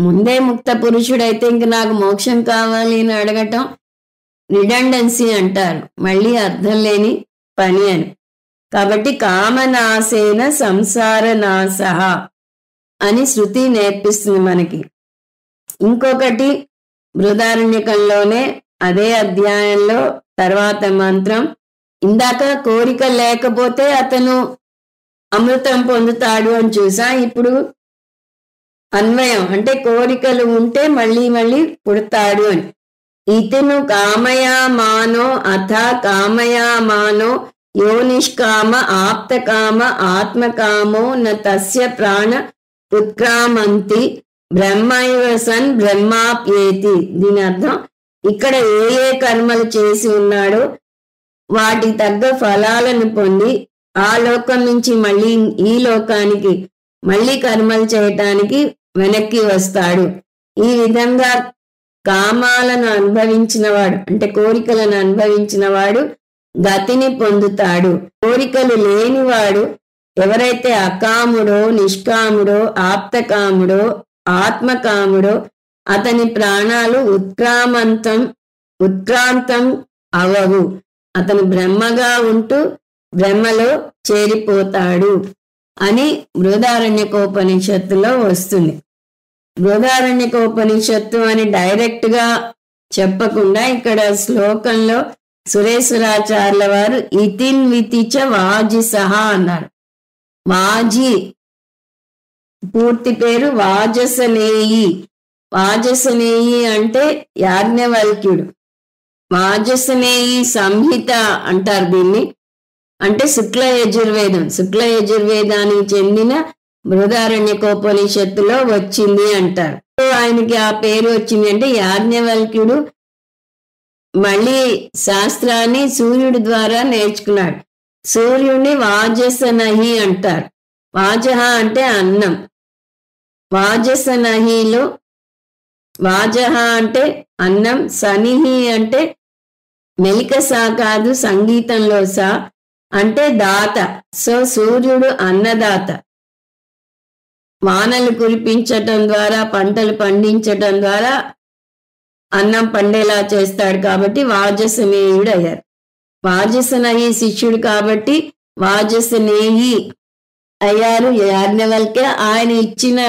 ముందే ముక్త పురుషుడైతే ఇంక నాకు మోక్షం కావాలి అని అడగటం రిడండెన్సీ అంటారు, మళ్ళీ అర్థం లేని పని అని. కాబట్టి కామనాశేన సంసార నాశః అని శృతి నేర్పిస్తుంది మనకి. ఇంకొకటి బృహదారణ్యకంలోనే అదే అధ్యాయంలో తర్వాత మంత్రం, ఇందాక కోరిక లేకపోతే అతను అమృతం పొందుతాడు అని చూసా. ఇప్పుడు అన్వయం అంటే కోరికలు ఉంటే మళ్ళీ మళ్ళీ పుడతాడు అని. ఇతను కామయామానో అథ కామయామానో యో నిష్కామ ఆప్తకామ ఆత్మకామో న తస్య ప్రాణ ఉత్క్రామంతి బ్రహ్మైవ సన్ బ్రహ్మాప్యేతి. దీని అర్థం ఇక్కడ ఏ ఏ కర్మలు చేసి ఉన్నాడో వాటి తగ్గ ఫలాలను పొంది ఆ లోకం నుంచి మళ్ళీ ఈ లోకానికి మళ్ళీ కర్మలు చేయటానికి వెనక్కి వస్తాడు. ఈ విధంగా కామాలను అనుభవించినవాడు అంటే కోరికలను అనుభవించినవాడు గతిని పొందుతాడు. కోరికలు లేనివాడు ఎవరైతే అకాముడో నిష్కాముడో ఆప్తకాముడో ఆత్మకాముడో అతని ప్రాణాలు ఉత్క్రాంతం అవవు. అతను బ్రహ్మగా ఉంటూ బ్రహ్మలో చేరిపోతాడు అని బృహదారణ్యకోపనిషత్తులో వస్తుంది. బృహదారణ్యకోపనిషత్తు అని డైరెక్ట్ గా చెప్పకుండా ఇక్కడ శ్లోకంలో సురేశ్వరాచార్యుల వారు ఇతిన్ వితిచ వాజిసహ అన్నారు. వాజి పూర్తి పేరు వాజసనేయి. వాజసనేయి అంటే యాజ్ఞవల్క్యుడు. వాజసనేయి సంహిత అంటారు దీన్ని. అంటే శుక్ల యజుర్వేదం, శుక్ల యజుర్వేదానికి చెందిన బృహదారణ్యకోపనిషత్తులో వచ్చింది అంటారు. ఆయనకి ఆ పేరు వచ్చింది అంటే యాజ్ఞవల్క్యుడు మళ్ళీ శాస్త్రాన్ని సూర్యుడి ద్వారా నేర్చుకున్నాడు. సూర్యుడిని వాజసనహి అంటారు. వాజహ అంటే అన్నం. వాజసనహిలో వాజహ అంటే అన్నం, సనిహి అంటే మెలిక సా కాదు, సంగీతంలో సా అంటే దాత. సో సూర్యుడు అన్నదాత. వానలు కురిపించటం ద్వారా పంటలు పండించటం ద్వారా అన్నం పండేలా చేస్తాడు కాబట్టి వాజసనేయుడు అయ్యారు. వాజసనహి శిష్యుడు కాబట్టి వాజసనేయి అయ్యారు యాజ్ఞవల్క్య. ఆయన ఇచ్చిన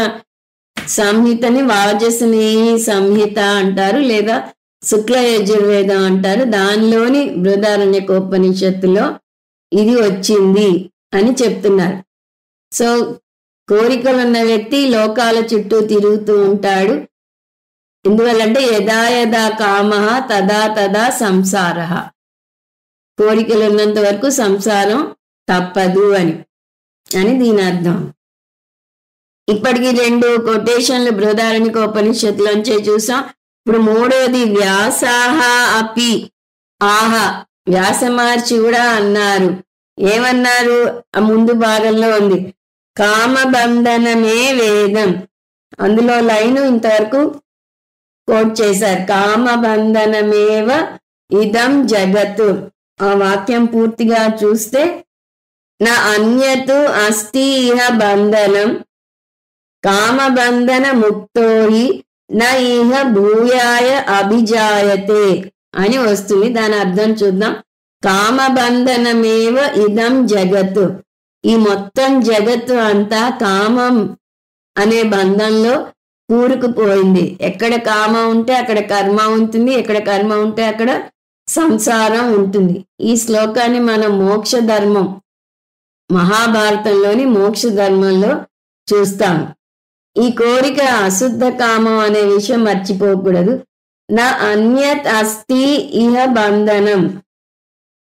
సంహితని వాజసనేయి సంహిత అంటారు, లేదా శుక్ల యజుర్వేదం అంటారు. దానిలోని బృహదారణ్యకోపనిషత్తులో ఇది వచ్చింది అని చెప్తున్నారు. సో కోరికలున్న వ్యక్తి లోకాల చుట్టూ తిరుగుతూ ఉంటాడు. ఎందువల్లంటే యదా యదా కామః తదా తదా సంసారః. కోరికలు ఉన్నంత వరకు సంసారం తప్పదు అని దీని అర్థం. ఇప్పటికి 2 కొటేషన్లు బృహదారణ్యకోపనిషత్తులోంచే చూసాం. ఇప్పుడు మూడోది వ్యాసాహ అపి ఆహా. వ్యాసమహర్షి కూడా అన్నారు. ఏమన్నారు? ఆ ముందు భాగంలో ఉంది, కామబంధనమే వేదం. అందులో లైను ఇంతవరకు కోట్ చేశారు. కామబంధనమేవ ఇదం జగత్తు. ఆ వాక్యం పూర్తిగా చూస్తే నా అన్యతు అస్తి ఇహ బంధనం కామబంధన ముక్తోహి నా ఇహ భూయాయ అభిజాయతే అని వస్తుంది. దాని అర్థం చూద్దాం. కామబంధనమేవ ఇదం జగత్తు. ఈ మొత్తం జగత్తు అంతా కామం అనే బంధంలో కూరుకుపోయింది. ఎక్కడ కామం ఉంటే అక్కడ కర్మ ఉంటుంది, ఎక్కడ కర్మ ఉంటే అక్కడ సంసారం ఉంటుంది. ఈ శ్లోకాన్ని మనం మోక్ష ధర్మం మహాభారతంలోని మోక్ష ధర్మంలో చూస్తాం. ఈ కోరిక అశుద్ధ కామం అనే విషయం మర్చిపోకూడదు. నా అన్యత్ అస్తి ఇహ బంధనం.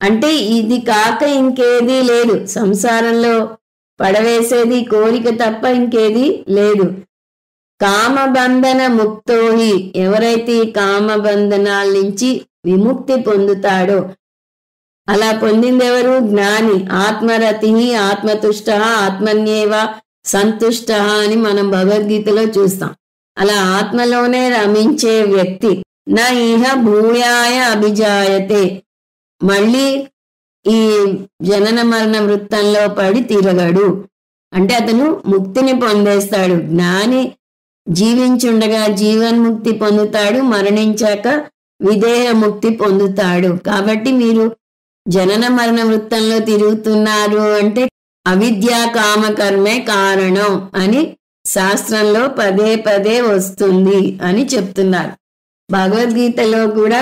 అంటే ఇది కాక ఇంకేదీ లేదు, సంసారంలో పడవేసేది కోరిక తప్ప ఇంకేది లేదు. కామబంధన ముక్తోహి, ఎవరైతే ఈ కామబంధనాల నుంచి విముక్తి పొందుతాడో, అలా పొందిందెవరు? జ్ఞాని. ఆత్మరతి ఆత్మతుష్ట ఆత్మన్యేవ సంతుష్ట అని మనం భగవద్గీతలో చూస్తాం. అలా ఆత్మలోనే రమించే వ్యక్తి నా ఇహ భూయాయ అభిజాయతే, మళ్ళీ ఈ జనన మరణ వృత్తంలో పడి తిరగడు. అంటే అతను ముక్తిని పొందేస్తాడు. జ్ఞాని జీవించుండగా జీవన్ముక్తి పొందుతాడు, మరణించాక విదేహ ముక్తి పొందుతాడు. కాబట్టి మీరు జనన మరణ వృత్తంలో తిరుగుతున్నారు అంటే అవిద్యా కామకర్మే కారణం అని శాస్త్రంలో పదే పదే వస్తుంది అని చెప్తున్నారు. భగవద్గీతలో కూడా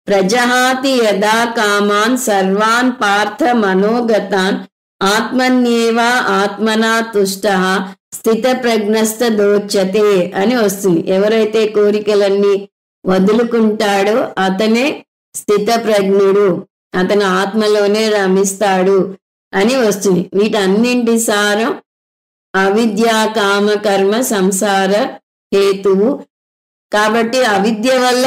ప్రజహాతి యదా కామాన్ సర్వాన్ పార్థ మనోగతాన్ ఆత్మన్యేవ ఆత్మనా తుష్ట స్థిత ప్రజ్ఞస్థ దోచ్యతే అని వస్తుంది. ఎవరైతే కోరికలన్నీ వదులుకుంటాడో అతనే స్థిత ప్రజ్ఞుడు, అతను ఆత్మలోనే రమిస్తాడు అని వస్తుంది. వీటన్నింటి సారం అవిద్యా కామ కర్మ సంసార హేతువు. కాబట్టి అవిద్య వల్ల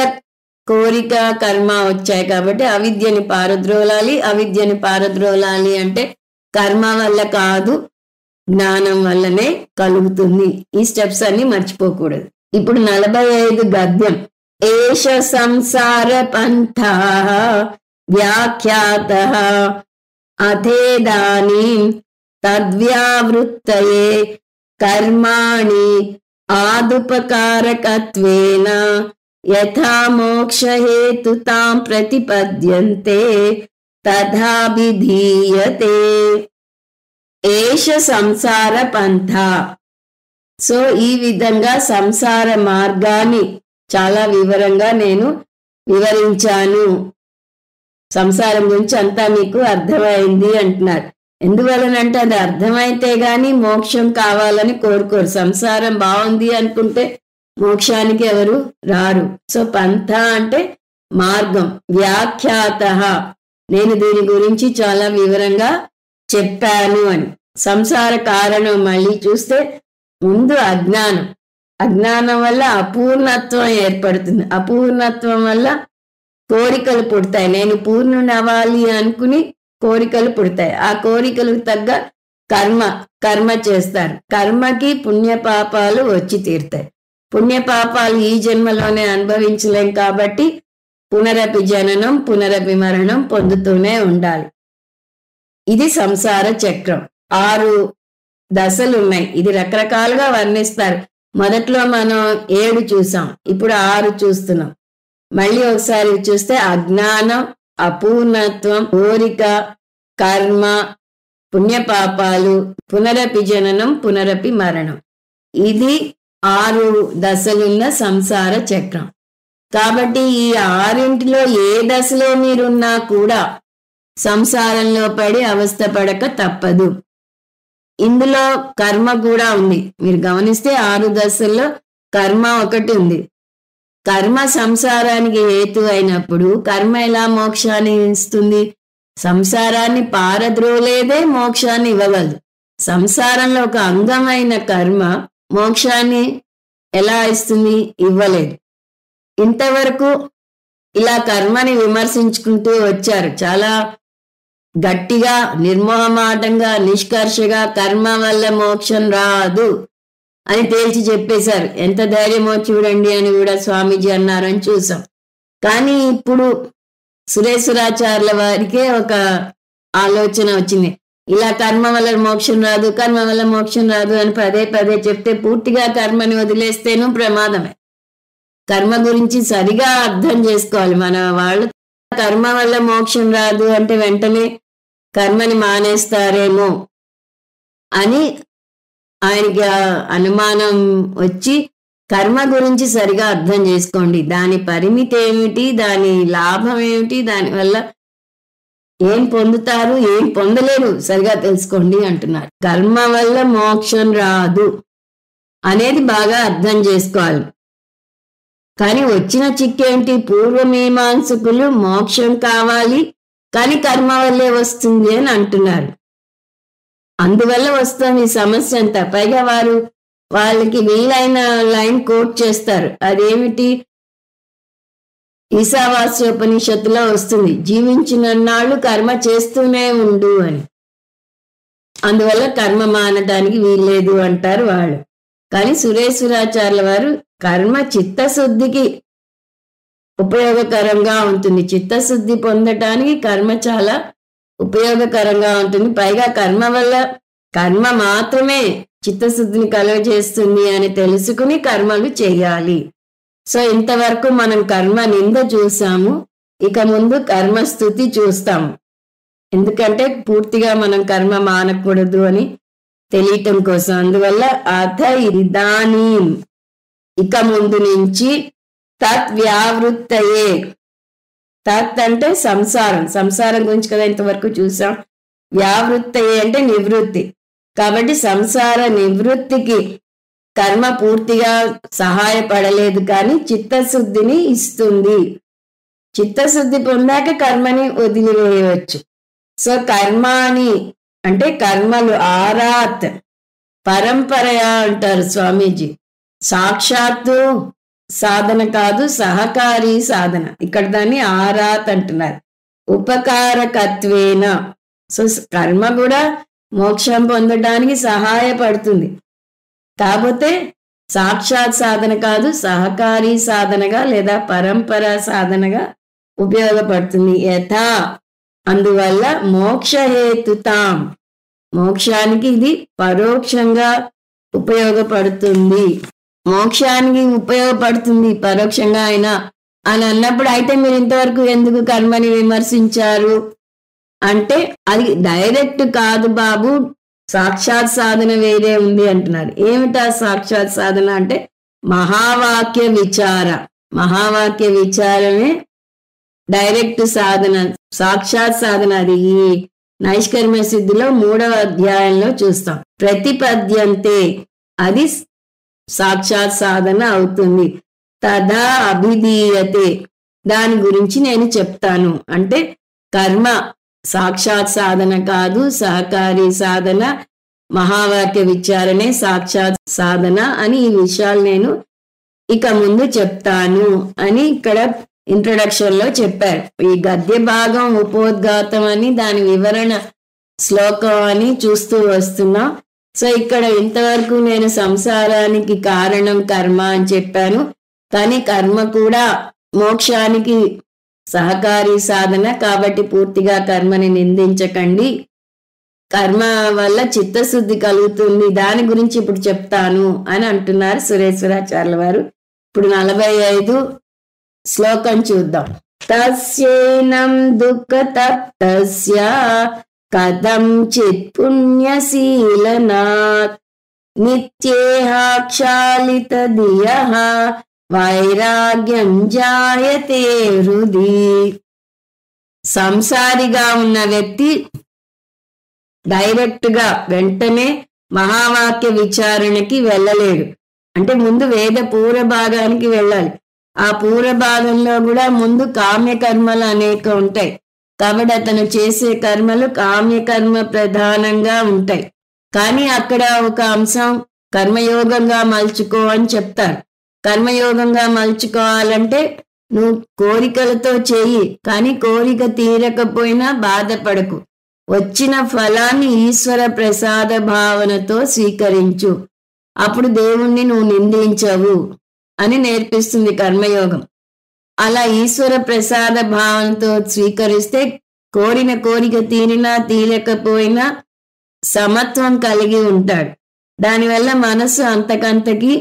కోరిక కర్మ వచ్చాయి కాబట్టి అవిద్యని పారద్రోలాలి. అవిద్యని పారద్రోలాలి అంటే కర్మ వల్ల కాదు, జ్ఞానం వల్లనే కలుగుతుంది. ఈ స్టెప్స్ అన్ని మర్చిపోకూడదు. ఇప్పుడు 45 గద్యం. ఏష సంసార పంథా వ్యాఖ్యాత అథేదానీం తద్వ్యావృత్తయే కర్మాణి ఆదుపకారకత్వేన యథా మోక్షహేతుతాం ప్రతిపద్యంతే తథాభిధీయతే. ఏష సంసార పంథ. సో ఈ విధంగా సంసార మార్గాన్ని చాలా వివరంగా నేను వివరించాను. సంసారం గురించి అంతా మీకు అర్థమైంది అంటున్నారు. ఎందువలనంటే అది అర్థమైతే గాని మోక్షం కావాలని కోరుకోరు. సంసారం బాగుంది అనుకుంటే మోక్షానికి ఎవరు రారు. సో పంథ అంటే మార్గం. వ్యాఖ్యాత, నేను దీని గురించి చాలా వివరంగా చెప్పాను అని. సంసార కారణం మళ్ళీ చూస్తే ముందు అజ్ఞానం. అజ్ఞానం వల్ల అపూర్ణత్వం ఏర్పడుతుంది. అపూర్ణత్వం వల్ల కోరికలు పుడతాయి. నేను పూర్ణుని అవ్వాలి అనుకుని కోరికలు పుడతాయి. ఆ కోరికలకు తగ్గ కర్మ చేస్తారు. కర్మకి పుణ్యపాపాలు వచ్చి తీరుతాయి. పుణ్యపాపాలు ఈ జన్మలోనే అనుభవించలేం కాబట్టి పునరపి జననం పునరపి మరణం పొందుతూనే ఉండాలి. ఇది సంసార చక్రం. 6 దశలు ఉన్నాయి. ఇది రకరకాలుగా వర్ణిస్తారు. మొదట్లో మనం 7 చూసాం, ఇప్పుడు 6 చూస్తున్నాం. మళ్ళీ ఒకసారి చూస్తే అజ్ఞానం, అపూర్ణత్వం, కోరిక, కర్మ, పుణ్యపాపాలు, పునరపి జననం పునరపి మరణం. ఇది 6 దశలున్న సంసార చక్రం. కాబట్టి ఈ 6 ఏ దశలో మీరున్నా కూడా సంసారంలో పడి అవస్థ పడక తప్పదు. ఇందులో కర్మ కూడా ఉంది. మీరు గమనిస్తే 6 దశల్లో కర్మ ఒకటి ఉంది. కర్మ సంసారానికి హేతు అయినప్పుడు కర్మ ఎలా మోక్షాన్ని ఇస్తుంది? సంసారాన్ని పారద్రోలేదే మోక్షాన్ని ఇవ్వగలదు. సంసారంలో ఒక అంగమైన కర్మ మోక్షాన్ని ఎలా ఇస్తుంది? ఇవ్వలేదు. ఇంతవరకు ఇలా కర్మని విమర్శించుకుంటూ వచ్చారు. చాలా గట్టిగా, నిర్మోహమాటంగా, నిష్కర్షగా కర్మ వల్ల మోక్షం రాదు అని తేల్చి చెప్పేశారు. ఎంత ధైర్యమో చూడండి అని కూడా స్వామీజీ అన్నారని చూసాం. కానీ ఇప్పుడు సురేశ్వరాచార్యుల వారికే ఒక ఆలోచన వచ్చింది. ఇలా కర్మ వల్ల మోక్షం రాదు, కర్మ వల్ల మోక్షం రాదు అని పదే పదే చెప్తే పూర్తిగా కర్మని వదిలేస్తేనూ ప్రమాదమే. కర్మ గురించి సరిగా అర్థం చేసుకోవాలి. మన వాళ్ళు కర్మ వల్ల మోక్షం రాదు అంటే వెంటనే కర్మని మానేస్తారేమో అని ఆయనకి అనుమానం వచ్చి కర్మ గురించి సరిగా అర్థం చేసుకోండి. దాని పరిమితి ఏమిటి, దాని లాభం ఏమిటి, దానివల్ల ఏం పొందుతారు, ఏం పొందలేరు సరిగా తెలుసుకోండి అంటున్నారు. కర్మ వల్ల మోక్షం రాదు అనేది బాగా అర్థం చేసుకోవాలి. కానీ వచ్చిన చిక్కేంటి, పూర్వమీమాంసకులు మోక్షం కావాలి కానీ కర్మ వల్లే వస్తుంది అని అంటున్నారు. అందువల్ల వస్తుంది ఈ సమస్య అంతా. పైగా వాళ్ళకి వీలైన లైన్ కోట్ చేస్తారు. అదేమిటి, ఈశావాస్యోపనిషత్తులో వస్తుంది, జీవించినన్నాళ్ళు కర్మ చేస్తూనే ఉండు అని. అందువల్ల కర్మ మానడానికి వీల్లేదు అంటారు వాళ్ళు. కానీ సురేశ్వరాచార్యుల వారు కర్మ చిత్తశుద్ధికి ఉపయోగకరంగా ఉంటుంది. చిత్తశుద్ధి పొందటానికి కర్మ చాలా ఉపయోగకరంగా ఉంటుంది. పైగా కర్మ మాత్రమే చిత్తశుద్ధిని కలుగజేస్తుంది అని తెలుసుకుని కర్మలు చేయాలి. సో ఇంతవరకు మనం కర్మ నింద చూసాము. ఇక ముందు కర్మస్థుతి చూస్తాము. ఎందుకంటే పూర్తిగా మనం కర్మ మానకూడదు అని తెలియటం కోసం. అందువల్ల అథ ఇదానీం, ఇక ముందు నుంచి తత్ వ్యావృత్తయే. తత్ అంటే సంసారం గురించి కదా ఇంతవరకు చూసాం. వ్యావృత్తయే అంటే నివృత్తి. కాబట్టి సంసార నివృత్తికి కర్మ పూర్తిగా సహాయపడలేదు, కానీ చిత్తశుద్ధిని ఇస్తుంది. చిత్తశుద్ధి పొందాక కర్మని వదిలివేయవచ్చు. సో కర్మాని అంటే కర్మలు ఆరాత్, పరంపరయా అంటారు స్వామీజీ. సాక్షాత్తు సాధన కాదు, సహకారి సాధన. ఇక్కడ దాన్ని ఆరాత్ అంటున్నారు. ఉపకారకత్వేన. సో కర్మ కూడా మోక్షం పొందడానికి సహాయపడుతుంది. కాకపోతే సాక్షాత్ సాధన కాదు, సహకారి సాధనగా లేదా పరంపర సాధనగా ఉపయోగపడుతుంది. యథా, అందువల్ల మోక్షహేతుతాం, మోక్షానికి ఇది పరోక్షంగా ఉపయోగపడుతుంది. మోక్షానికి ఉపయోగపడుతుంది పరోక్షంగా అయినా అని అన్నప్పుడు, అయితే మీరు ఇంతవరకు ఎందుకు కర్మని విమర్శించారు అంటే, అది డైరెక్ట్ కాదు బాబు, సాక్షాత్ సాధన వేరే ఉంది అంటున్నారు. ఏమిటా సాక్షాత్ సాధన అంటే మహావాక్య విచార. మహావాక్య విచారమే డైరెక్ట్ సాధన, సాక్షాత్ సాధన. అది ఈ నైష్కర్మ్య సిద్ధిలో 3వ అధ్యాయంలో చూస్తాం. ప్రతిపద్యంతే, అది సాక్షాత్ సాధన అవుతుంది. తదా అభిధీయతే, దాని గురించి నేను చెప్తాను. అంటే కర్మ సాక్షాత్ సాధన కాదు, సహకారి సాధన, మహావాక్య విచారణే సాక్షాత్ సాధన అని ఈ విషయాలు నేను ఇక ముందు చెప్తాను అని ఇక్కడ ఇంట్రొడక్షన్ లో చెప్పారు. ఈ గద్య భాగం ఉపోద్ఘాతం అని, దాని వివరణ శ్లోకం అని చూస్తూ వస్తున్నాం. సో ఇక్కడ ఇంతవరకు నేను సంసారానికి కారణం కర్మ అని చెప్పాను. కానీ కర్మ కూడా మోక్షానికి సహకారి సాధన. కాబట్టి పూర్తిగా కర్మని నిందించకండి. కర్మ వల్ల చిత్తశుద్ధి కలుగుతుంది, దాని గురించి ఇప్పుడు చెప్తాను అని అంటున్నారు సురేశ్వరాచార్యుల వారు. ఇప్పుడు 45 శ్లోకం చూద్దాం. తస్యేనం దుఃఖతప్తస్య కథంచిత్ పుణ్యశీలనాత్ నిత్యేహాక్షాళిత ధియః వైరాగ్యం జాయతే హృది. సంసారిగా ఉన్న వ్యక్తి డైరెక్ట్ గా వెంటనే మహావాక్య విచారణకి వెళ్ళలేడు. అంటే ముందు వేద పూర్వ భాగానికి వెళ్ళాలి. ఆ పూర్వ భాగంలో కూడా ముందు కామ్యకర్మలు అనేక ఉంటాయి. కాబట్టి అతను చేసే కర్మలు కామ్యకర్మ ప్రధానంగా ఉంటాయి. కానీ అక్కడ ఒక అంశం కర్మయోగంగా మలుచుకో అని చెప్తారు. కర్మయోగంగా మలుచుకోవాలంటే నువ్వు కోరికలతో చెయ్యి, కానీ కోరిక తీరకపోయినా బాధపడకు. వచ్చిన ఫలాన్ని ఈశ్వర ప్రసాద భావనతో స్వీకరించు. అప్పుడు దేవుణ్ణి నువ్వు నిందించవు అని నేర్పిస్తుంది కర్మయోగం. అలా ఈశ్వర ప్రసాద భావనతో స్వీకరిస్తే కోరిన కోరిక తీరినా తీరకపోయినా సమత్వం కలిగి ఉంటాడు. దానివల్ల మనస్సు అంతకంతకి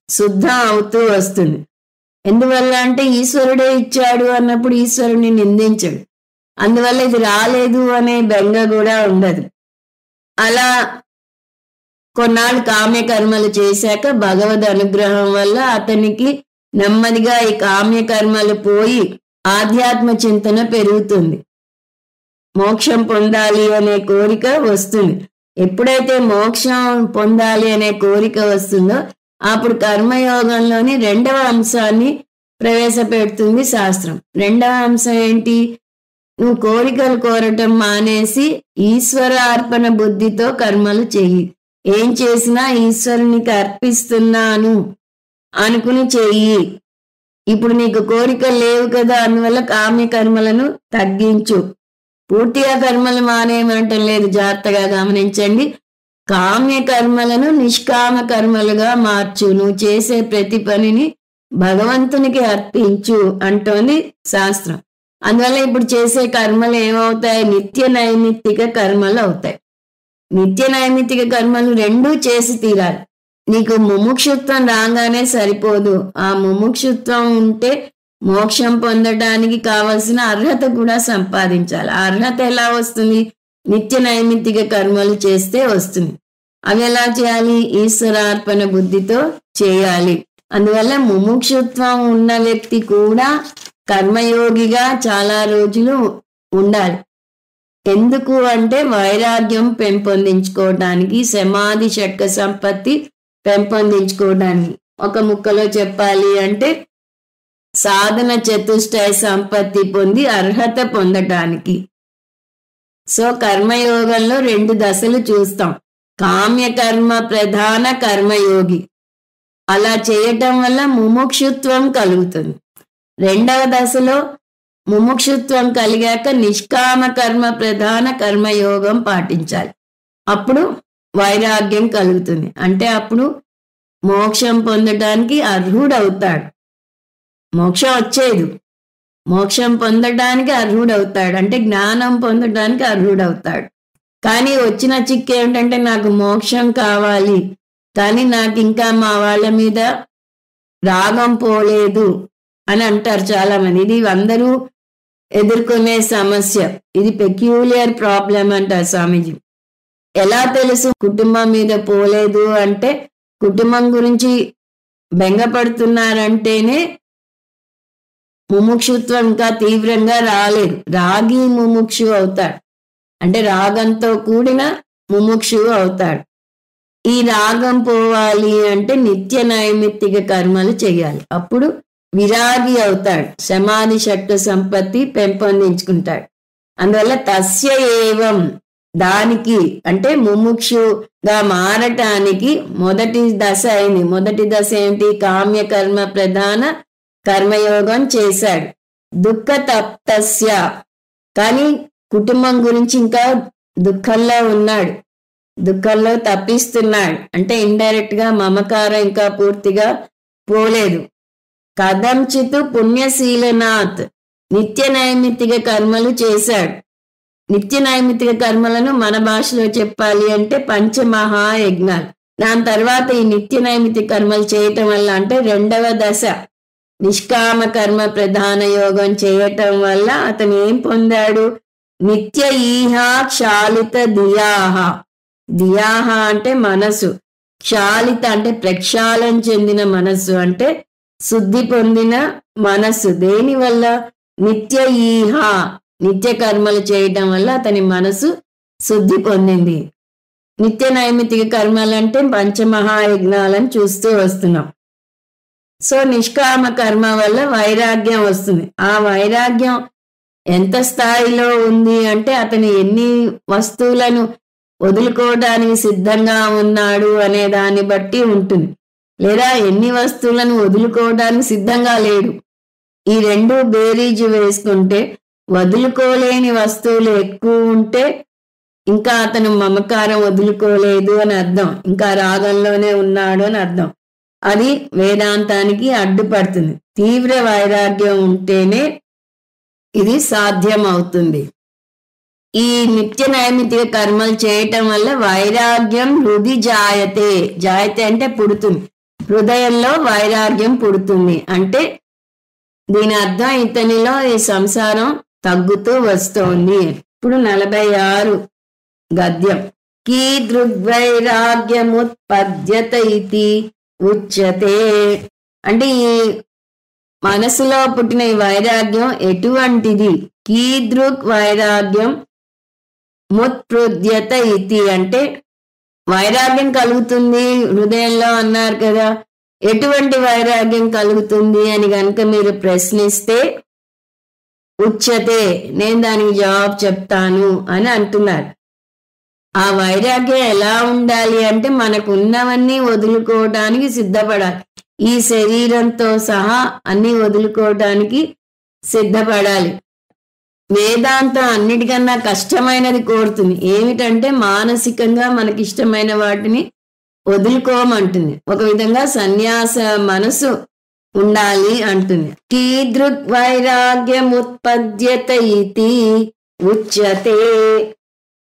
శుద్ధం అవుతూ వస్తుంది. ఎందువల్ల అంటే ఈశ్వరుడే ఇచ్చాడు అన్నప్పుడు ఈశ్వరుని నిందించడు. అందువల్ల ఇది రాలేదు అనే బెంగ కూడా ఉండదు. అలా కొన్నాళ్ళు కామ్యకర్మలు చేశాక భగవద్ అనుగ్రహం వల్ల అతనికి నెమ్మదిగా ఈ కామ్యకర్మలు పోయి ఆధ్యాత్మ చింతన పెరుగుతుంది. మోక్షం పొందాలి అనే కోరిక వస్తుంది. ఎప్పుడైతే మోక్షం పొందాలి అనే కోరిక వస్తుందో అప్పుడు కర్మయోగంలోని రెండవ అంశాన్ని ప్రవేశపెడుతుంది శాస్త్రం. రెండవ అంశం ఏంటి? నువ్వు కోరికలు కోరటం మానేసి ఈశ్వర అర్పణ బుద్ధితో కర్మలు చెయ్యి. ఏం చేసినా ఈశ్వరునికి అర్పిస్తున్నాను అనుకుని చెయ్యి. ఇప్పుడు నీకు కోరికలు లేవు కదా, అందువల్ల కామ్య కర్మలను తగ్గించు. పూర్తిగా కర్మలు మానేయమంటం లేదు, జాగ్రత్తగా గమనించండి. కామ్య కర్మలను నిష్కామ కర్మలుగా మార్చు. నువ్వు చేసే ప్రతి పనిని భగవంతునికి అర్పించు అంటోంది శాస్త్రం. అందువల్ల ఇప్పుడు చేసే కర్మలు ఏమవుతాయి? నిత్య నైమిత్తిక కర్మలు అవుతాయి. నిత్య నైమిత్తిక కర్మలు రెండూ చేసి తీరాలి. నీకు ముముక్షుత్వం రాగానే సరిపోదు. ఆ ముముక్షుత్వం ఉంటే మోక్షం పొందడానికి కావలసిన అర్హత కూడా సంపాదించాలి. ఆ అర్హత ఎలా వస్తుంది? నిత్య నైమిత్తిక కర్మలు చేస్తే వస్తుంది. అవి ఎలా చేయాలి? ఈశ్వరార్పణ బుద్ధితో చేయాలి. అందువల్ల ముముక్షుత్వం ఉన్న వ్యక్తి కూడా కర్మయోగిగా చాలా రోజులు ఉండాలి. ఎందుకు అంటే వైరాగ్యం పెంపొందించుకోవడానికి, సమాధి షట్క సంపత్తి పెంపొందించుకోవడానికి. ఒక ముక్కలో చెప్పాలి అంటే సాధన చతుష్టయ సంపత్తి పొంది అర్హత పొందటానికి. సో కర్మయోగంలో రెండు దశలు చూస్తాం. కామ్యకర్మ ప్రధాన కర్మయోగి, అలా చేయటం వల్ల ముముక్షుత్వం కలుగుతుంది. రెండవ దశలో ముముక్షుత్వం కలిగాక నిష్కామ కర్మ ప్రధాన కర్మయోగం పాటించాలి. అప్పుడు వైరాగ్యం కలుగుతుంది. అంటే అప్పుడు మోక్షం పొందడానికి అర్హుడవుతాడు. మోక్షం వచ్చేది, మోక్షం పొందడానికి అర్హుడవుతాడు. అంటే జ్ఞానం పొందడానికి అర్హుడవుతాడు. కానీ వచ్చిన చిక్కు ఏమిటంటే నాకు మోక్షం కావాలి, కానీ నాకు ఇంకా మా వాళ్ళ మీద రాగం పోలేదు అని అంటారు చాలా మంది. ఇది అందరూ ఎదుర్కొనే సమస్య. ఇది పెక్యూలియర్ ప్రాబ్లం అంటారు స్వామీజీ. ఎలా తెలుసు కుటుంబం మీద పోలేదు అంటే, కుటుంబం గురించి బెంగపడుతున్నారంటేనే ముముక్షుత్వం ఇంకా తీవ్రంగా రాలేదు. రాగి ముముక్షు అవుతాడు, అంటే రాగంతో కూడిన ముముక్షు అవుతాడు. ఈ రాగం పోవాలి అంటే నిత్య నైమిత్తిక కర్మలు చేయాలి. అప్పుడు విరాగి అవుతాడు, సమాధి షట్క సంపత్తి పెంపొందించుకుంటాడు. అందువల్ల తస్య ఏవం, దానికి అంటే ముముక్షుగా మారటానికి మొదటి దశ అయింది. మొదటి దశ ఏంటి? కామ్య కర్మ ప్రధాన కర్మయోగం చేశాడు. దుఃఖ తప్తస్య, కానీ కుటుంబం గురించి ఇంకా దుఃఖంలో ఉన్నాడు, దుఃఖంలో తప్పిస్తున్నాడు. అంటే ఇండైరెక్ట్ గా మమకారం ఇంకా పూర్తిగా పోలేదు. కథంచిత్ పుణ్యశీలనాథ్, నిత్య నైమిత్తిక కర్మలు చేశాడు. నిత్య నైమిత్తిక కర్మలను మన భాషలో చెప్పాలి అంటే పంచమహాయజ్ఞాలు. దాని తర్వాత ఈ నిత్య నైమిత్తిక కర్మలు చేయటం వల్ల అంటే రెండవ దశ నిష్కామ కర్మ ప్రధాన యోగం చేయటం వల్ల అతను ఏం పొందాడు? నిత్య ఈహా క్షాళిత దియాహ. దియాహ అంటే మనసు, క్షాళిత అంటే ప్రక్షాళన చెందిన మనస్సు, అంటే శుద్ధి పొందిన మనస్సు. దేని వల్ల? నిత్య ఈహా, నిత్య కర్మలు చేయటం వల్ల అతని మనసు శుద్ధి పొందింది. నిత్య నైమిత్తిక కర్మలు అంటే పంచమహాయజ్ఞాలను చూస్తూ వస్తున్నాం. సో నిష్కామ కర్మ వల్ల వైరాగ్యం వస్తుంది. ఆ వైరాగ్యం ఎంత స్థాయిలో ఉంది అంటే అతను ఎన్ని వస్తువులను వదులుకోవడానికి సిద్ధంగా ఉన్నాడు అనే దాన్ని బట్టి ఉంటుంది. లేదా ఎన్ని వస్తువులను వదులుకోవడానికి సిద్ధంగా లేడు. ఈ రెండు బేరీజు వేసుకుంటే వదులుకోలేని వస్తువులు ఎక్కువ ఉంటే ఇంకా అతను మమకారం వదులుకోలేదు అని అర్థం, ఇంకా రాగంలోనే ఉన్నాడు అని అర్థం. అది వేదాంతానికి అడ్డుపడుతుంది. తీవ్ర వైరాగ్యం ఉంటేనే ఇది సాధ్యం అవుతుంది. ఈ నిత్య నైమిత్తిక కర్మలు చేయటం వల్ల వైరాగ్యం హృది జాయతే. జాయతే అంటే పుడుతుంది, హృదయంలో వైరాగ్యం పుడుతుంది. అంటే దీని అర్థం ఇతనిలో ఈ సంసారం తగ్గుతూ వస్తోంది. ఇప్పుడు 46 గద్యం. కీదృగ్వైరాగ్యముత్పద్యత ఇతి ఉచ్యతే. అంటే ఈ మనసులో పుట్టిన ఈ వైరాగ్యం ఎటువంటిది? కీదృగ్ వైరాగ్యం ముత్పృద్యత ఇతి అంటే వైరాగ్యం కలుగుతుంది హృదయంలో అన్నారు కదా. ఎటువంటి వైరాగ్యం కలుగుతుంది అని గనుక మీరు ప్రశ్నిస్తే ఉచ్యతే, నేను దానికి జవాబు చెప్తాను అని అంటున్నారు. ఆ వైరాగ్యం ఎలా ఉండాలి అంటే మనకు ఉన్నవన్నీ వదులుకోవడానికి సిద్ధపడాలి. ఈ శరీరంతో సహా అన్ని వదులుకోవడానికి సిద్ధపడాలి. వేదాంతం అన్నిటికన్నా కష్టమైనది కోరుతుంది. ఏమిటంటే మానసికంగా మనకి ఇష్టమైన వాటిని వదులుకోమంటుంది. ఒక విధంగా సన్యాస మనసు ఉండాలి అంటుంది. కీదృక్ వైరాగ్యం ఉత్పద్యత ఇతి ఉచ్యతే.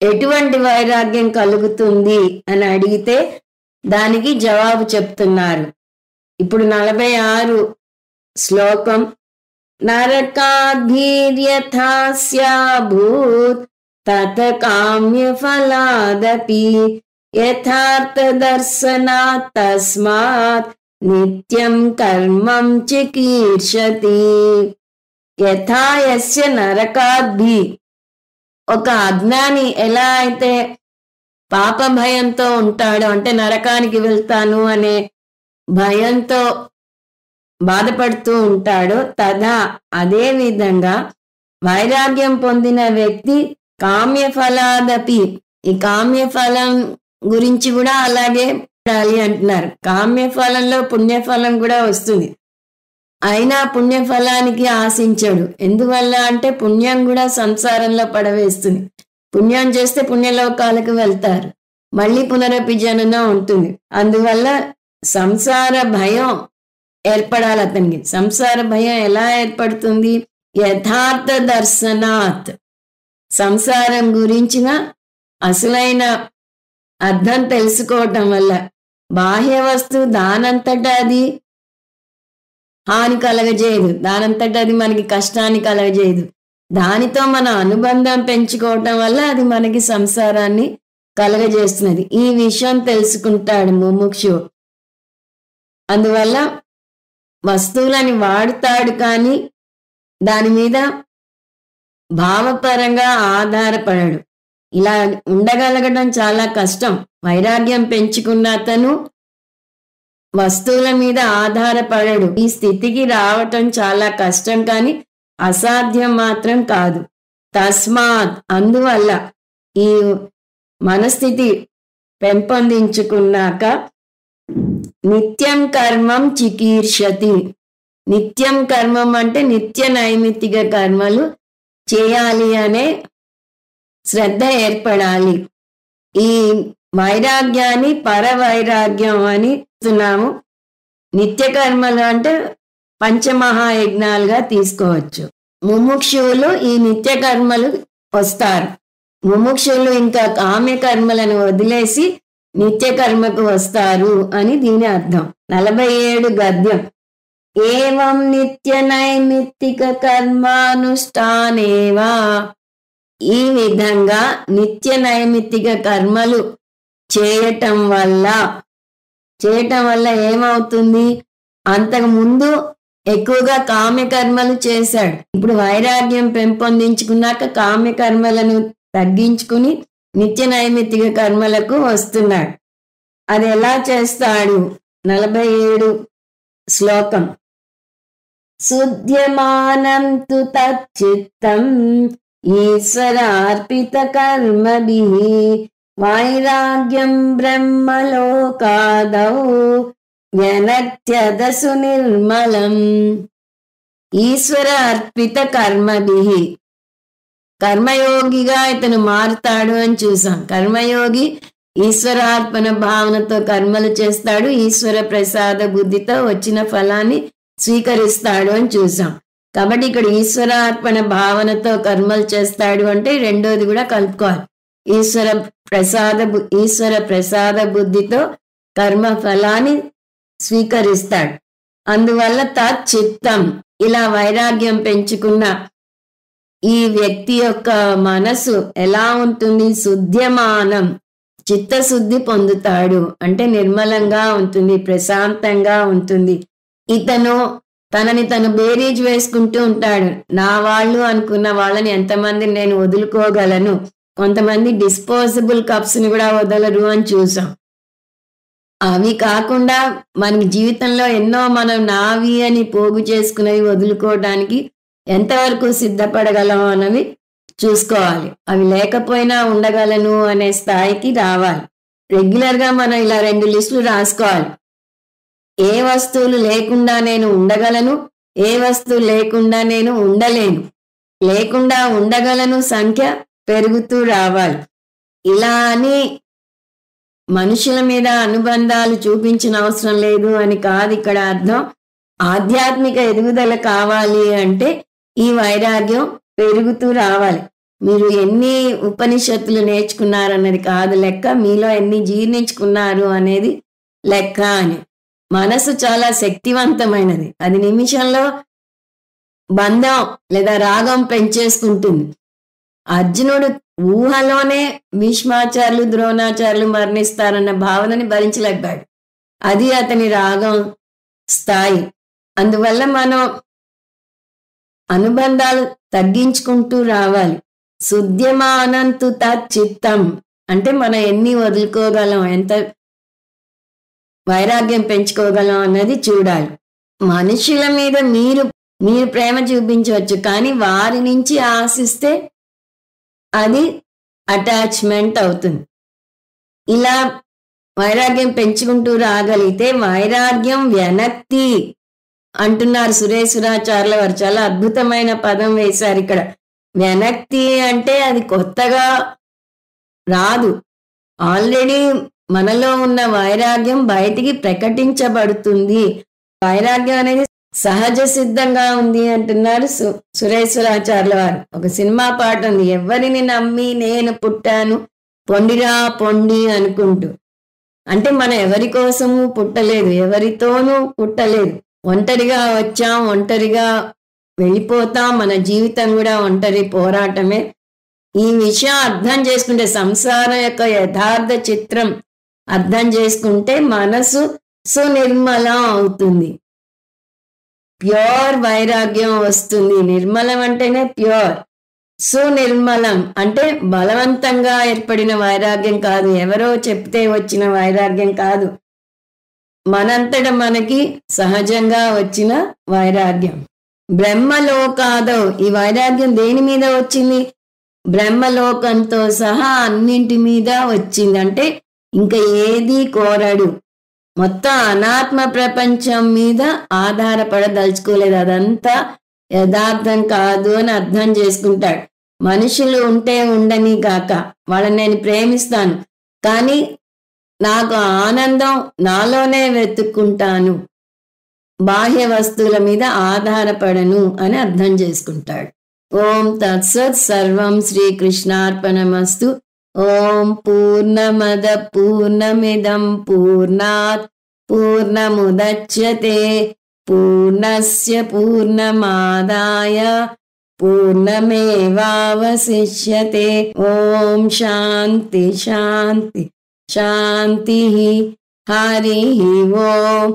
ఎటువంటి వైరాగ్యం కలుగుతుంది అని అడిగితే దానికి జవాబు చెప్తున్నారు. ఇప్పుడు 46 శ్లోకం. నరకాద్భీర్యథా స్యాభూత్ తత కామ్య ఫలాదపి యథార్థ దర్శనాత్ తస్మాత్ నిత్యం కర్మం చికీర్షతి. యథా యస్య నరకాద్భి. ఒక అజ్ఞాని ఎలా అయితే పాప భయంతో ఉంటాడో, అంటే నరకానికి వెళ్తాను అనే భయంతో బాధపడుతూ ఉంటాడో, తదా అదే విధంగా వైరాగ్యం పొందిన వ్యక్తి కామ్యఫలాదపి, ఈ కామ్యఫలం గురించి కూడా అలాగే ఉండాలి అంటున్నారు. కామ్యఫలంలో పుణ్యఫలం కూడా వస్తుంది. అయినా పుణ్యఫలానికి ఆశించడు. ఎందువల్ల అంటే పుణ్యం కూడా సంసారంలో పడవేస్తుంది. పుణ్యం చేస్తే పుణ్యలోకాలకు వెళ్తారు, మళ్ళీ పునరపి జననం ఉంటుంది. అందువల్ల సంసార భయం ఏర్పడాలి అతనికి. సంసార భయం ఎలా ఏర్పడుతుంది? యథార్థ దర్శనాత్, సంసారం గురించిన అసలైన అర్థం తెలుసుకోవటం వల్ల. బాహ్య వస్తువు దానంతటా అది హాని కలగజేయదు, దానంతటా అది మనకి కష్టాన్ని కలగజేయదు. దానితో మన అనుబంధం పెంచుకోవటం వల్ల అది మనకి సంసారాన్ని కలగజేస్తున్నది. ఈ విషయం తెలుసుకుంటాడు ముముక్షు. అందువల్ల వస్తువులని వాడుతాడు, కానీ దాని మీద భావపరంగా ఆధారపడడు. ఇలా ఉండగలగడం చాలా కష్టం. వైరాగ్యం పెంచుకున్న అతను వస్తువుల మీద ఆధారపడడు. ఈ స్థితికి రావటం చాలా కష్టం, కానీ అసాధ్యం మాత్రం కాదు. తస్మాత్, అందువల్ల ఈ మనస్థితి పెంపొందించుకున్నాక నిత్యం కర్మం చికీర్షతి. నిత్యం కర్మం అంటే నిత్య నైమిత్తిక కర్మలు చేయాలి అనే శ్రద్ధ ఏర్పడాలి. ఈ వైరాగ్యాన్ని పరవైరాగ్యం అని చెప్తున్నాము. నిత్య కర్మలు అంటే పంచమహాయజ్ఞాలుగా తీసుకోవచ్చు. ముముక్షువులు ఈ నిత్య కర్మలు వస్తారు. ముముక్షువులు ఇంకా కామ్య కర్మలను వదిలేసి నిత్య కర్మకు వస్తారు అని దీని అర్థం. 47 గద్యం. ఏవం నిత్య నైమిత్తిక కర్మానుష్ఠానేవా. ఈ విధంగా నిత్య నైమిత్తిక కర్మలు చేయటం వల్ల ఏమవుతుంది? అంతకు ముందు ఎక్కువగా కామ్యకర్మలు చేశాడు. ఇప్పుడు వైరాగ్యం పెంపొందించుకున్నాక కామ్యకర్మలను తగ్గించుకుని నిత్య నైమిత్తిక కర్మలకు వస్తున్నాడు. అది ఎలా చేస్తాడు? 47 శ్లోకం. శుద్ధ్యమానం తు తచ్చిత్తం ఈశ్వరార్పిత కర్మభిః వైరాగ్యం బ్రహ్మలోకాదౌ వ్యనత్యదసు నిర్మలం. ఈశ్వర అర్పిత కర్మభిః, కర్మయోగిగా ఇతను మారుతాడు అని చూసాం. కర్మయోగి ఈశ్వరార్పణ భావనతో కర్మలు చేస్తాడు, ఈశ్వర ప్రసాద బుద్ధితో వచ్చిన ఫలాన్ని స్వీకరిస్తాడు అని చూసాం. కాబట్టి ఇక్కడ ఈశ్వరార్పణ భావనతో కర్మలు చేస్తాడు అంటే రెండోది కూడా కలుపుకోవాలి. ఈశ్వర ప్రసాద బుద్ధితో కర్మ ఫలాన్ని స్వీకరిస్తాడు. అందువల్ల తచ్చిత్తం, ఇలా వైరాగ్యం పెంచుకున్న ఈ వ్యక్తి యొక్క మనసు ఎలా ఉంటుంది? శుద్ధ్యమానం, చిత్తశుద్ధి పొందుతాడు. అంటే నిర్మలంగా ఉంటుంది, ప్రశాంతంగా ఉంటుంది. ఇతను తనని తను బేరీజ్ వేసుకుంటూ ఉంటాడు. నా వాళ్ళు అనుకున్న వాళ్ళని ఎంతమంది నేను వదులుకోగలను. కొంతమంది డిస్పోజబుల్ కప్స్ ని కూడా వదలరు అని చూసాం. అవి కాకుండా మనకి జీవితంలో ఎన్నో మనం నావి అని పోగు చేసుకునేవి వదులుకోవడానికి ఎంతవరకు సిద్ధపడగలం అన్నవి చూసుకోవాలి. అవి లేకపోయినా ఉండగలను అనే స్థాయికి రావాలి. రెగ్యులర్గా మనం ఇలా 2 లిస్టులు రాసుకోవాలి. ఏ వస్తువులు లేకుండా నేను ఉండగలను, ఏ వస్తువు లేకుండా నేను ఉండలేను. లేకుండా ఉండగలను సంఖ్య పెరుగుతూ రావాలి. ఇలా అని మనుషుల మీద అనుబంధాలు చూపించిన అవసరం లేదు అని కాదు ఇక్కడ అర్థం. ఆధ్యాత్మిక ఎదుగుదల కావాలి అంటే ఈ వైరాగ్యం పెరుగుతూ రావాలి. మీరు ఎన్ని ఉపనిషత్తులు నేర్చుకున్నారన్నది కాదు లెక్క, మీలో ఎన్ని జీర్ణించుకున్నారు అనేది లెక్క అని. మనసు చాలా శక్తివంతమైనది. అది నిమిషంలో బంధం లేదా రాగం పెంచేసుకుంటుంది. అర్జునుడు ఊహలోనే భీష్మాచార్యులు ద్రోణాచార్యులు మరణిస్తారన్న భావనని భరించలేకపోయాడు. అది అతని రాగం స్థాయి. అందువల్ల మనం అనుబంధాలు తగ్గించుకుంటూ రావాలి. శుద్ధ్యమానంతు తచ్చిత్తం అంటే మనం ఎన్ని వదులుకోగలం, ఎంత వైరాగ్యం పెంచుకోగలం అన్నది చూడాలి. మనుషుల మీద మీరు ప్రేమ చూపించవచ్చు, కానీ వారి నుంచి ఆశిస్తే అది అటాచ్మెంట్ అవుతుంది. ఇలా వైరాగ్యం పెంచుకుంటూ రాగలిగితే వైరాగ్యం వెనక్తి అంటున్నారు సురేశ్వరాచార్యుల వారు. చాలా అద్భుతమైన పదం వేశారు ఇక్కడ. వెనక్తి అంటే అది కొత్తగా రాదు. ఆల్రెడీ మనలో ఉన్న వైరాగ్యం బయటికి ప్రకటించబడుతుంది. వైరాగ్యం అనేది సహజ సిద్ధంగా ఉంది అంటున్నారు సురేశ్వరాచార్యుల వారు. ఒక సినిమా పాట ఉంది, ఎవరిని నమ్మి నేను పుట్టాను పొండిరా పొండి అనుకుంటూ. అంటే మనం ఎవరి కోసము పుట్టలేదు, ఎవరితోనూ పుట్టలేదు. ఒంటరిగా వచ్చాం, ఒంటరిగా వెళ్ళిపోతాం. మన జీవితం కూడా ఒంటరి పోరాటమే. ఈ విషయం అర్థం చేసుకుంటే, సంసారం యొక్క యథార్థ చిత్రం అర్థం చేసుకుంటే మనసు సునిర్మలం అవుతుంది. ప్యూర్ వైరాగ్యం వస్తుంది. నిర్మలం అంటేనే ప్యూర్. సునిర్మలం అంటే బలవంతంగా ఏర్పడిన వైరాగ్యం కాదు, ఎవరో చెప్తే వచ్చిన వైరాగ్యం కాదు, మనంతట మనకి సహజంగా వచ్చిన వైరాగ్యం. బ్రహ్మలోకాదో, ఈ వైరాగ్యం దేని మీద వచ్చింది? బ్రహ్మలోకంతో సహా అన్నింటి మీద వచ్చింది. అంటే ఇంకా ఏది కోరడు, మొత్తం అనాత్మ ప్రపంచం మీద ఆధారపడదలుచుకోలేదు. అదంతా యథార్థం కాదు అని అర్థం చేసుకుంటాడు. మనుషులు ఉంటే ఉండని కాక, వాళ్ళని నేను ప్రేమిస్తాను, కానీ నాకు ఆనందం నాలోనే వెతుక్కుంటాను, బాహ్య వస్తువుల మీద ఆధారపడను అని అర్థం చేసుకుంటాడు. ఓం తత్సత్. సర్వం శ్రీకృష్ణార్పణమస్తు. ఓం పూర్ణమద పూర్ణమిదం పూర్ణాత్ పూర్ణముదచ్యతే పూర్ణస్య పూర్ణమాదాయ పూర్ణమేవావశిష్యతే. ఓం శాంతి శాంతి శాంతి. హరి ఓం.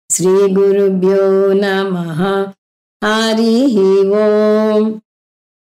శ్రీ గురుభ్యో నమః. హరి ఓం.